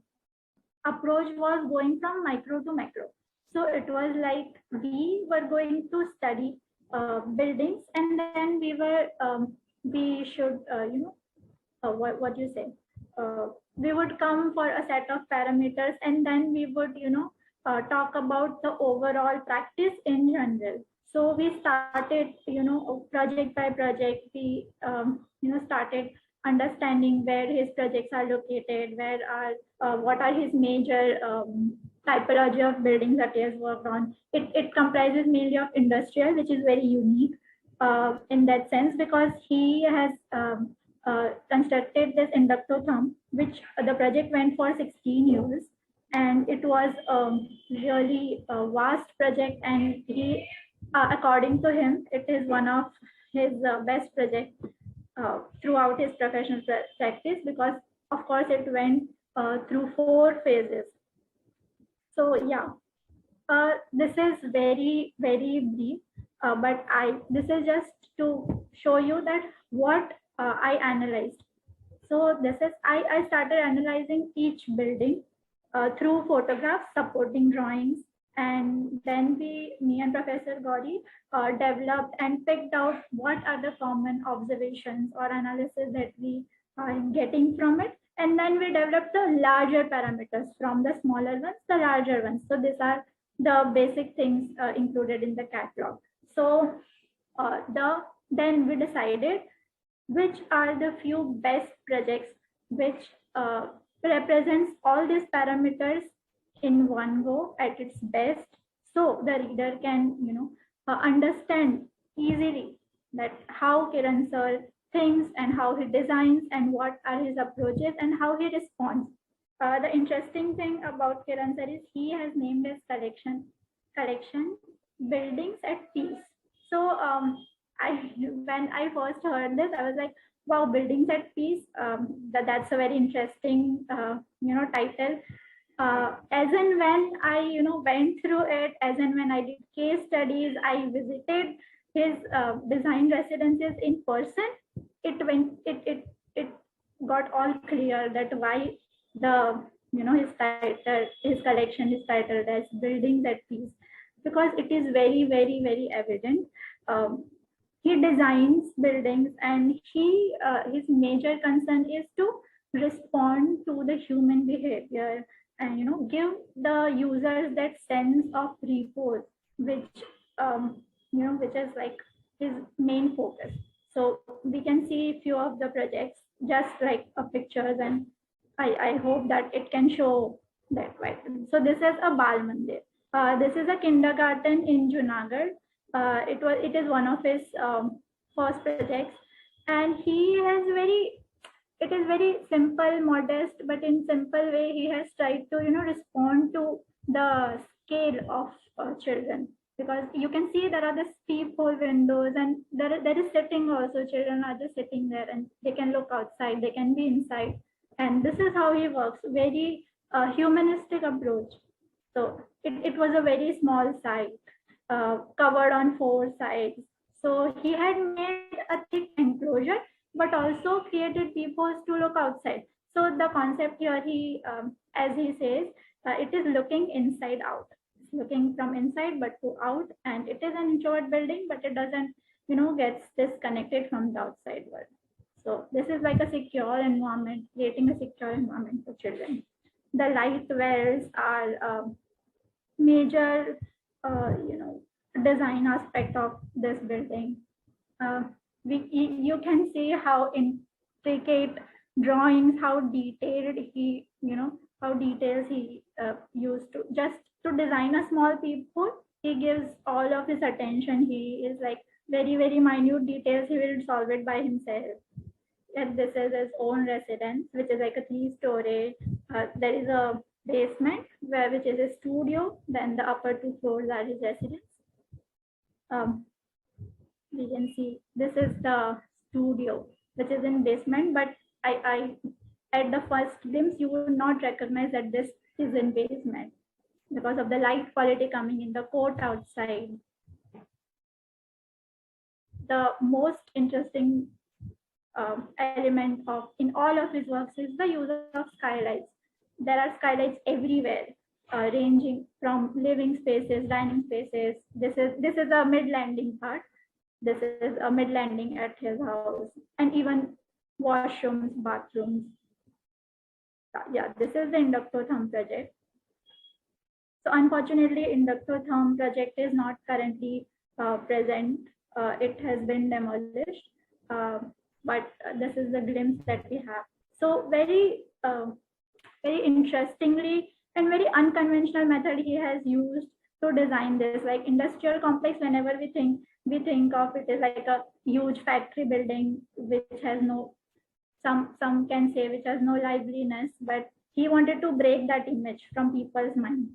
S6: approach was going from micro to macro. So it was like we were going to study buildings, and then we should, what you say, we would come for a set of parameters, and then we would, talk about the overall practice in general. So we started, project by project, we, started understanding where his projects are located, what are his major typology of buildings that he has worked on. It comprises mainly of industrial, which is very unique in that sense, because he has constructed this inductotherm, which the project went for 16 years. And it was really a vast project, and he, according to him, it is one of his best projects throughout his professional practice, because of course it went through 4 phases. So yeah, this is very brief, but this is just to show you that what I analyzed. So this is, I started analyzing each building through photographs, supporting drawings, and then me and Professor Gauri developed and picked out what are the common observations or analysis that we are getting from it. And then we developed the larger parameters from the smaller ones, the larger ones. So these are the basic things included in the catalog. So then we decided which are the few best projects which represents all these parameters in one go at its best, so the reader can understand easily that how Kiran sir thinks and how he designs and what are his approaches and how he responds. The interesting thing about Kiran sir is he has named his collection Buildings at Peace. So when I first heard this, I was like, wow, Buildings at Peace, that's a very interesting title. As and when I went through it, as and when I did case studies, I visited his design residences in person, it got all clear that why his collection is titled as Buildings at Peace, because it is very evident. He designs buildings, and his major concern is to respond to the human behavior and give the users that sense of repose which which is like his main focus. So we can see few of the projects, just like pictures, and I hope that it can show that way. So this is a Bal Mandir. This is a kindergarten in Junagadh. It is one of his first projects, and he has it is very simple, modest, but in simple way he has tried to respond to the scale of children, because you can see there are the peephole windows, and there is sitting also. Children are just sitting there, and they can look outside, they can be inside, and this is how he works. Very humanistic approach. So it was a very small site, covered on 4 sides. So he had made a thick enclosure, but also created peepholes to look outside. So the concept here, as he says, it is looking inside out. It's looking from inside but to out, and it is an introvert building, but it doesn't, gets disconnected from the outside world. So this is like a secure environment, creating a secure environment for children. The light wells are major, design aspect of this building. You can see how intricate drawings, how detailed he, how details he used to just to design a small peephole. He gives all of his attention. He is like very, very minute details. He will solve it by himself. And this is his own residence, which is like a 3-story. There is a basement which is a studio. Then the upper 2 floors are his residence. We can see this is the studio, which is in basement, but I at the first glimpse you would not recognize that this is in basement because of the light quality coming in the court outside. The most interesting element in all of his works is the use of skylights. There are skylights everywhere, ranging from living spaces, dining spaces. This is a mid-landing part. This is a mid-landing at his house, and even washrooms, bathrooms. Yeah, this is the Inductotherm project. So unfortunately, Inductotherm project is not currently present. It has been demolished, but this is the glimpse that we have. So very interestingly and very unconventional method he has used to design this. Like industrial complex, whenever we think of it is like a huge factory building which has no, some can say, which has no liveliness, but he wanted to break that image from people's mind.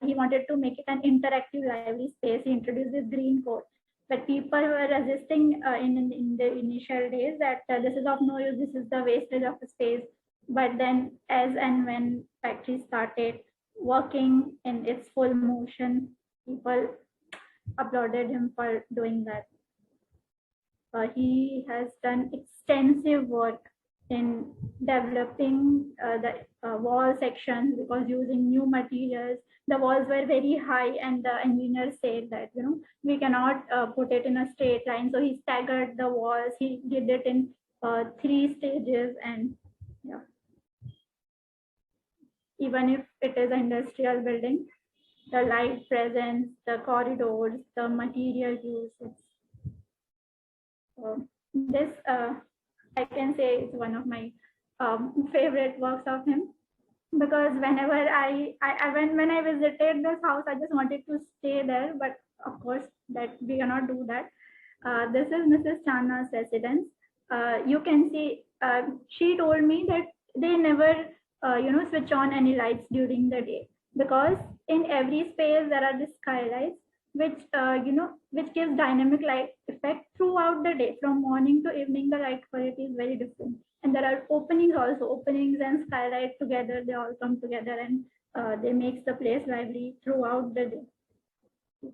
S6: He wanted to make it an interactive, lively space. He introduced this green coat, but people were resisting in the initial days that this is of no use, this is the wastage of the space. But then as and when factories started working in its full motion, people applauded him for doing that. He has done extensive work in developing the wall sections, because using new materials, the walls were very high, and the engineers said that we cannot put it in a straight line. So he staggered the walls. He did it in 3 stages, and yeah. Even if it is an industrial building, the light presence, the corridors, the material use, this I can say is one of my favorite works of him, because whenever when I visited this house, I just wanted to stay there, but of course that we cannot do that. This is Mrs. Channa's residence. You can see she told me that they never switch on any lights during the day, because in every space there are these skylights which which gives dynamic light effect throughout the day. From morning to evening, the light quality is very different. And there are openings also, openings and skylight together, they all come together, and they make the place lively throughout the day.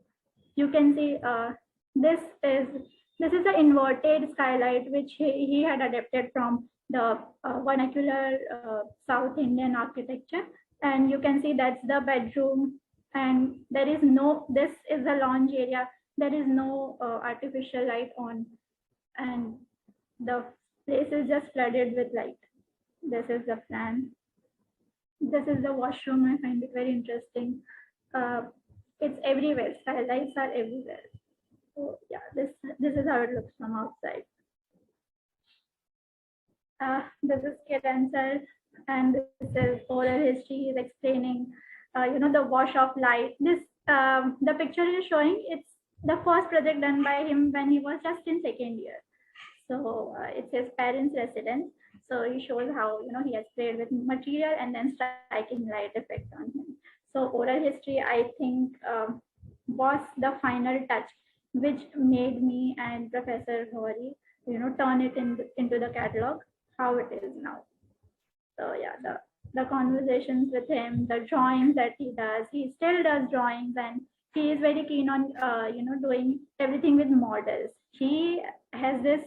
S6: You can see this is the inverted skylight which he had adapted from the vernacular South Indian architecture. And you can see that's the bedroom, and there is no, this is the lounge area, there is no artificial light on, and the place is just flooded with light. This is the plan. This is the washroom. I find it very interesting. it's everywhere. Skylights are everywhere. So yeah, this is how it looks from outside. This is kid answer, and this is oral history. Is explaining, the wash of light. This the picture is showing. It's the first project done by him when he was just in second year. So it's his parents' residence. So he shows how he has played with material and then striking light effect on him. So oral history, I think, was the final touch, which made me and Professor Hori, turn it into the catalog how it is now. So yeah, the conversations with him, the drawings that he still does drawings, and he is very keen on doing everything with models. He has this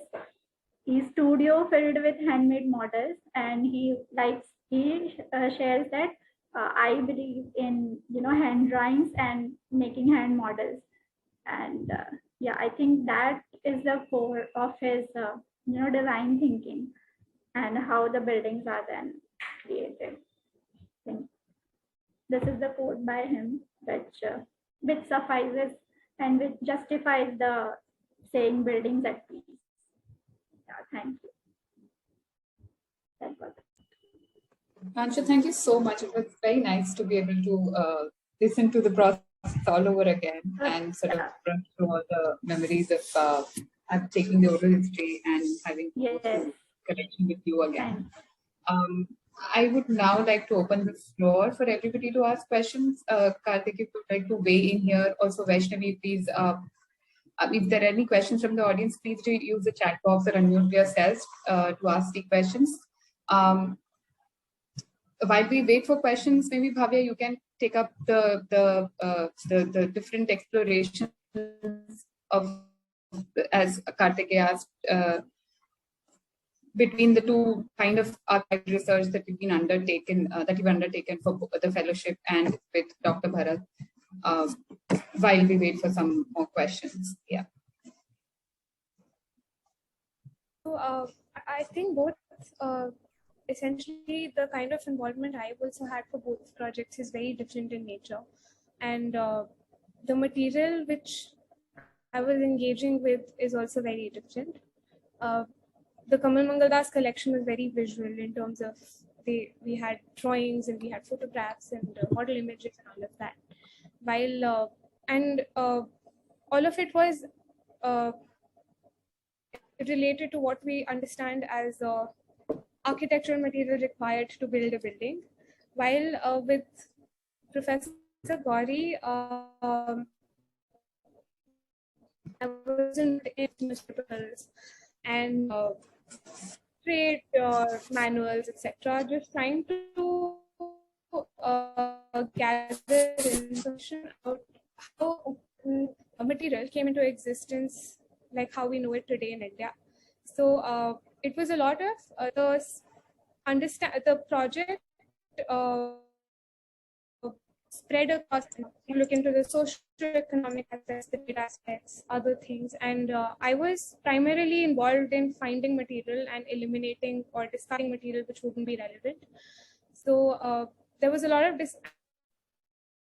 S6: studio filled with handmade models, and he shares that I believe in hand drawings and making hand models, and yeah, I think that is the core of his design thinking and how the buildings are then created. I think this is the quote by him, which suffices and which justifies the saying buildings at peace. Yeah, thank you. That was it.
S1: Akanksha, thank you so much. It was very nice to be able to listen to the process all over again and sort of run through all the memories of taking the oral history and having connection with you again. I would now like to open the floor for everybody to ask questions. Karthik, if you would like to weigh in here. Also, Vaishnavi, please, if there are any questions from the audience, please do use the chat box or unmute yourselves to ask the questions. While we wait for questions, maybe Bhavya, you can take up the different explorations of, as Karthik asked, between the two kind of archival research that you've undertaken for the fellowship and with Dr. Bharat, while we wait for some more questions. Yeah.
S5: So I think both, essentially the kind of involvement I've also had for both projects is very different in nature. And the material which I was engaging with is also very different. The Kamal Mangaldas collection was very visual in terms of we had drawings and we had photographs and model images and all of that. While all of it was related to what we understand as architectural material required to build a building. While with Professor Gauri, I wasn't in newspapers and trade manuals, etc. Just trying to gather information about how a material came into existence, like how we know it today in India. So it was a lot of the project spread across, look into the socio-economic aspects, the data aspects, other things. And I was primarily involved in finding material and eliminating or discarding material which wouldn't be relevant. So there was a lot of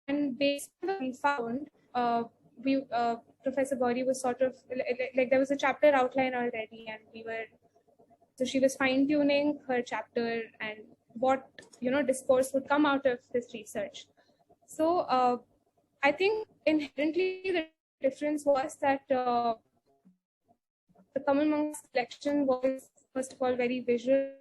S5: and based on what we found, Professor Gauri was sort of like there was a chapter outline already, and so she was fine-tuning her chapter and what discourse would come out of this research. So I think inherently the difference was that the Kamal Mangaldas collection was first of all very visual.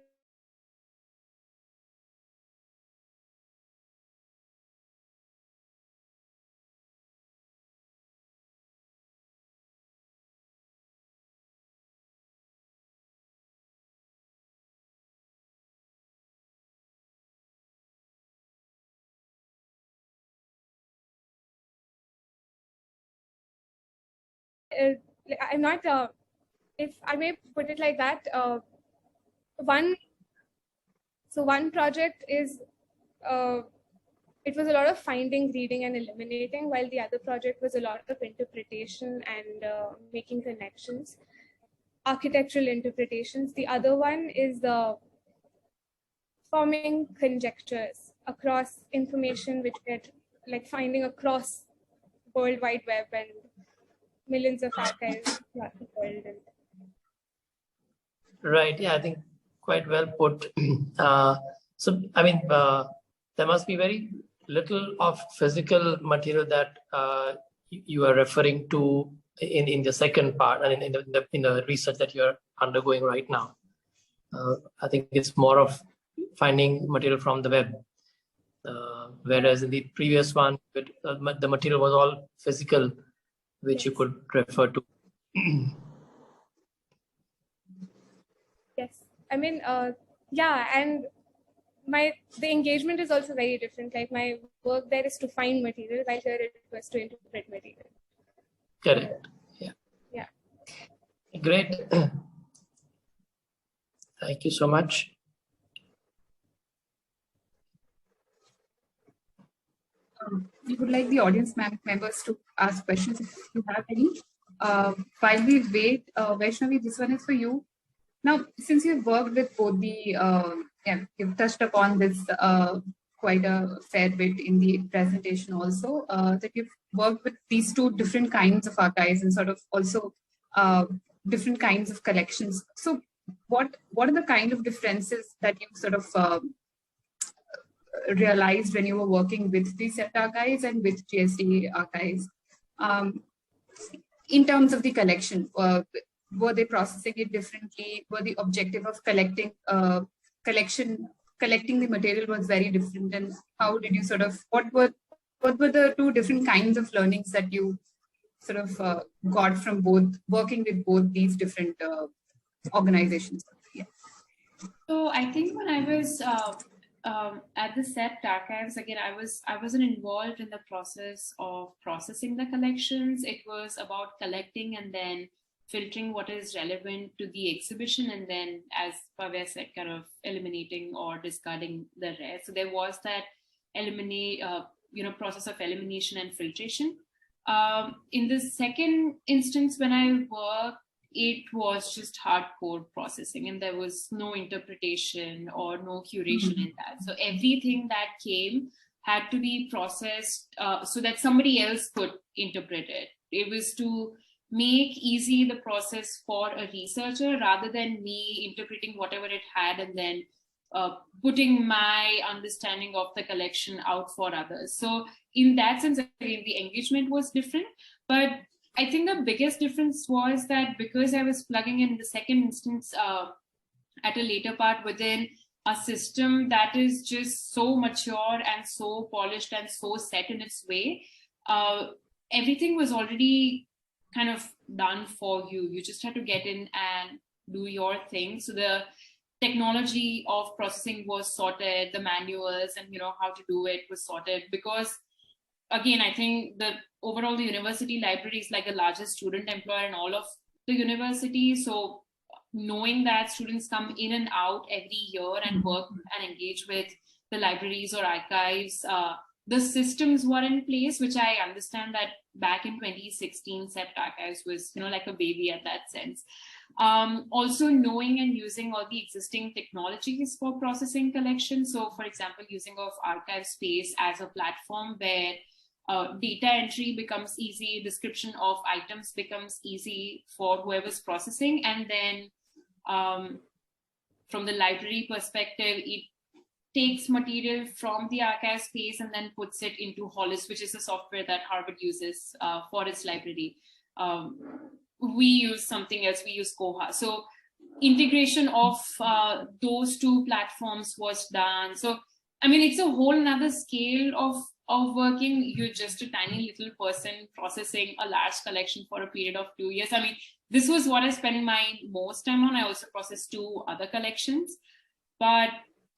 S5: I'm not, if I may put it like that, one project is, it was a lot of finding, reading, and eliminating, while the other project was a lot of interpretation and making connections, architectural interpretations. The other one is forming conjectures across information which get, like finding across World Wide Web and millions of archives throughout the world.
S4: Right. Yeah, I think quite well put. So, I mean, there must be very little of physical material that you are referring to in the second part and in the research that you're undergoing right now. I think it's more of finding material from the web, whereas in the previous one, the material was all physical, which you could refer to.
S5: Yes, I mean, yeah, and the engagement is also very different. Like my work there is to find material, while here it was to interpret material.
S4: Correct. Yeah.
S5: Yeah.
S4: Great. Thank you so much.
S1: We would like the audience members to ask questions if you have any. While we wait, Vaishnavi, this one is for you. Now, since you've worked with both you've touched upon this quite a fair bit in the presentation also, that you've worked with these two different kinds of archives and sort of also different kinds of collections. So what are the kind of differences that you sort of realized when you were working with the CEPT archives and with GST archives? In terms of the collection, were they processing it differently? Were the objective of collecting the material was very different? And how did you sort of, what were the two different kinds of learnings that you sort of got from both, working with both these different organizations? Yeah.
S2: So I think when I was at the CEPT archives, again, I wasn't involved in the process of processing the collections. It was about collecting and then filtering what is relevant to the exhibition, and then, as Bhavya said, kind of eliminating or discarding the rest. So there was that process of elimination and filtration. In the second instance, when I worked, it was just hardcore processing, and there was no interpretation or no curation in that. So everything that came had to be processed so that somebody else could interpret it. It was to make easy the process for a researcher rather than me interpreting whatever it had and then putting my understanding of the collection out for others. So in that sense, again, the engagement was different. But I think the biggest difference was that because I was plugging in the second instance at a later part within a system that is just so mature and so polished and so set in its way, everything was already kind of done for you. You just had to get in and do your thing. So the technology of processing was sorted, the manuals and how to do it was sorted, because again, I think that overall the university library is like the largest student employer in all of the university. So knowing that students come in and out every year and work and engage with the libraries or archives, the systems were in place, which I understand that back in 2016, CEPT Archives was, like a baby at that sense. Also knowing and using all the existing technologies for processing collections. So for example, using of archive space as a platform where data entry becomes easy, description of items becomes easy for whoever's processing. And then from the library perspective, it takes material from the archive space and then puts it into Hollis, which is a software that Harvard uses for its library. We use something else, we use Koha. So integration of those two platforms was done. So, I mean, it's a whole nother scale of working. You're just a tiny little person processing a large collection for a period of 2 years. I mean, this was what I spent my most time on. I also processed 2 other collections, but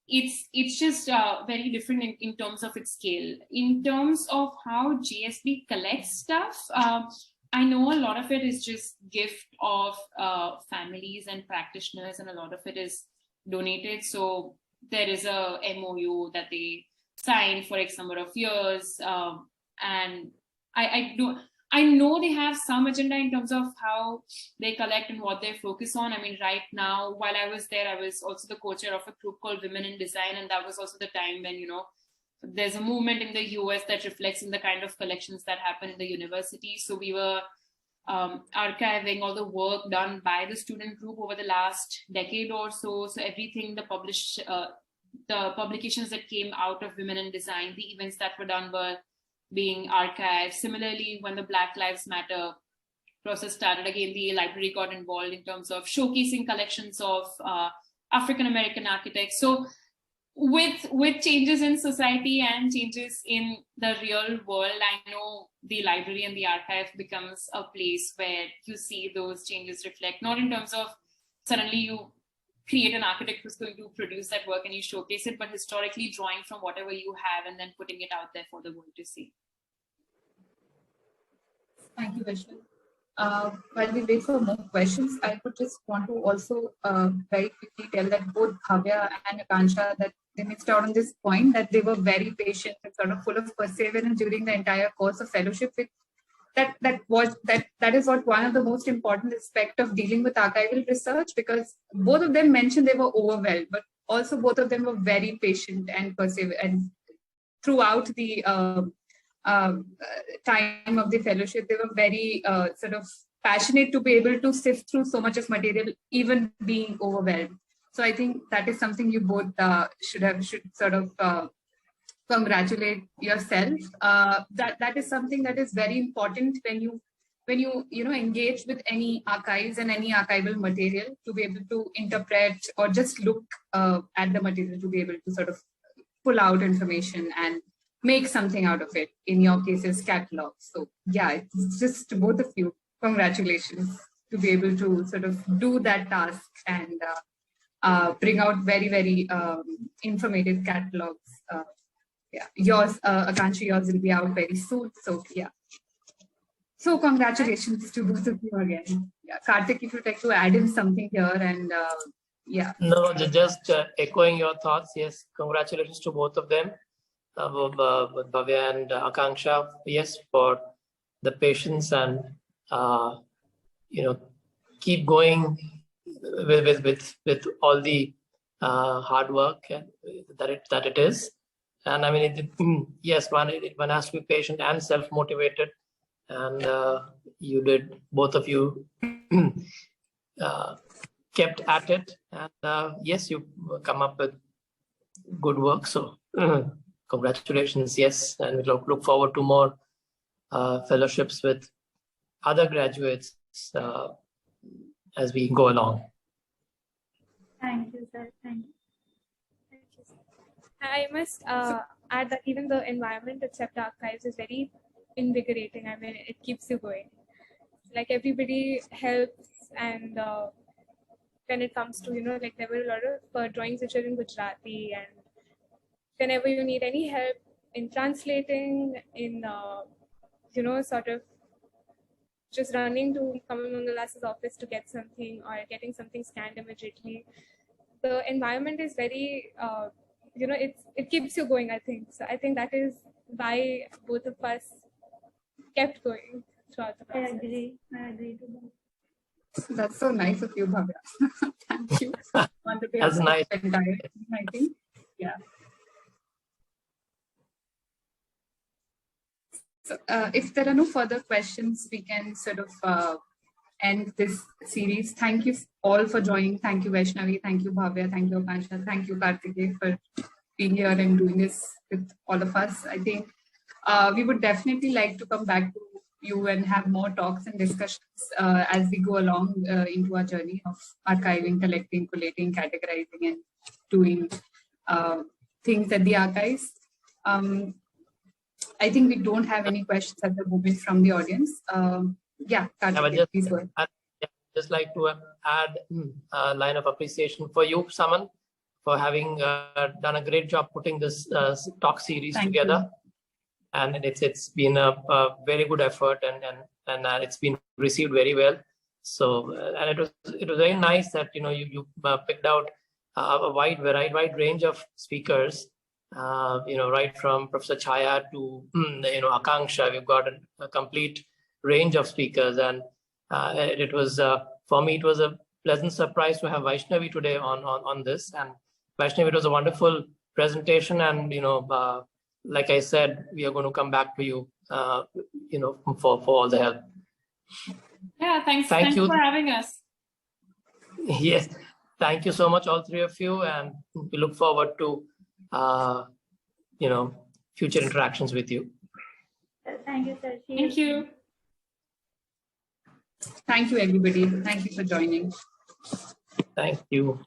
S2: it's just very different in terms of its scale. In terms of how GSB collects stuff, I know a lot of it is just gift of families and practitioners, and a lot of it is donated. So there is a MOU that they sign for X number of years, and I know they have some agenda in terms of how they collect and what they focus on. I mean, right now, while I was there, I was also the co-chair of a group called Women in Design, and that was also the time when there's a movement in the US that reflects in the kind of collections that happen in the university. So we were archiving all the work done by the student group over the last decade or so. So everything the publications that came out of Women in Design, the events that were done were being archived. Similarly, when the Black Lives Matter process started, again, the library got involved in terms of showcasing collections of African-American architects. So with changes in society and changes in the real world, I know the library and the archive becomes a place where you see those changes reflect, not in terms of suddenly you create an architect who's going to produce that work and you showcase it, but historically drawing from whatever you have and then putting it out there for the world to see.
S1: Thank you, Vaishnavi. While we wait for more questions, I would just want to also very quickly tell that both Bhavya and Akanksha, that they missed out on this point, that they were very patient and sort of full of perseverance during the entire course of fellowship. That is what one of the most important aspects of dealing with archival research, because both of them mentioned they were overwhelmed, but also both of them were very patient and perseverant. And throughout the time of the fellowship, they were very sort of passionate to be able to sift through so much of material, even being overwhelmed. So I think that is something you both should sort of congratulate yourself. That is something that is very important when you engage with any archives and any archival material, to be able to interpret or just look at the material, to be able to sort of pull out information and make something out of it. In your cases, catalogs. So yeah, it's just to both of you, congratulations to be able to sort of do that task and bring out very, very informative catalogs. Yeah, yours, Akanksha, yours will be out very soon. So yeah. So congratulations to both of you again. Yeah, Karthik, if you'd like to add in something here, and yeah.
S4: No, just echoing your thoughts. Yes, congratulations to both of them, Bhavya and Akanksha. Yes, for the patience and keep going with all the hard work that it is. And I mean, yes, one has to be patient and self-motivated, and you did, both of you kept at it, and yes, you come up with good work. So congratulations, yes, and we look forward to more fellowships with other graduates as we go along.
S6: Thank you, sir. Thank you.
S5: I must add that even the environment at CEPT Archives is very invigorating. I mean, it keeps you going. Like, everybody helps, and when it comes to, like, there were a lot of drawings which are in Gujarati, and whenever you need any help in translating, in, sort of just running to Kamal Mangalas's office to get something, or getting something scanned immediately, the environment is very... it keeps you going, I think. So I think that is why both of us kept going throughout the process.
S6: I agree to that.
S1: That's so nice of you, Bhavya. Thank you.
S4: That's nice.
S1: Entire team, I think. Yeah. So if there are no further questions, we can sort of end this series. Thank you all for joining. Thank you, Vaishnavi. Thank you, Bhavya. Thank you, Akanksha. Thank you, Karthik, for being here and doing this with all of us. I think we would definitely like to come back to you and have more talks and discussions as we go along into our journey of archiving, collecting, collating, categorizing, and doing things at the archives. I think we don't have any questions at the moment from the audience. Yeah, Karthik, please go ahead.
S4: I'd just like to add a line of appreciation for you, Saman, for having done a great job putting this talk series together. And it's been a very good effort, and it's been received very well. So, and it was very nice that you picked out a wide range of speakers. Right from Professor Chaya to Akanksha, we've got a complete range of speakers, and it was for me, it was a pleasant surprise to have Vaishnavi today on this. And Vaishnavi, it was a wonderful presentation, and like I said, we are going to come back to you, for all the help.
S2: Yeah, thanks
S4: you
S2: for having us.
S4: Yes, thank you so much, all three of you, and we look forward to, future interactions with you.
S6: Thank you, sir.
S2: Thank you.
S1: Thank you, everybody. Thank you for joining.
S4: Thank you.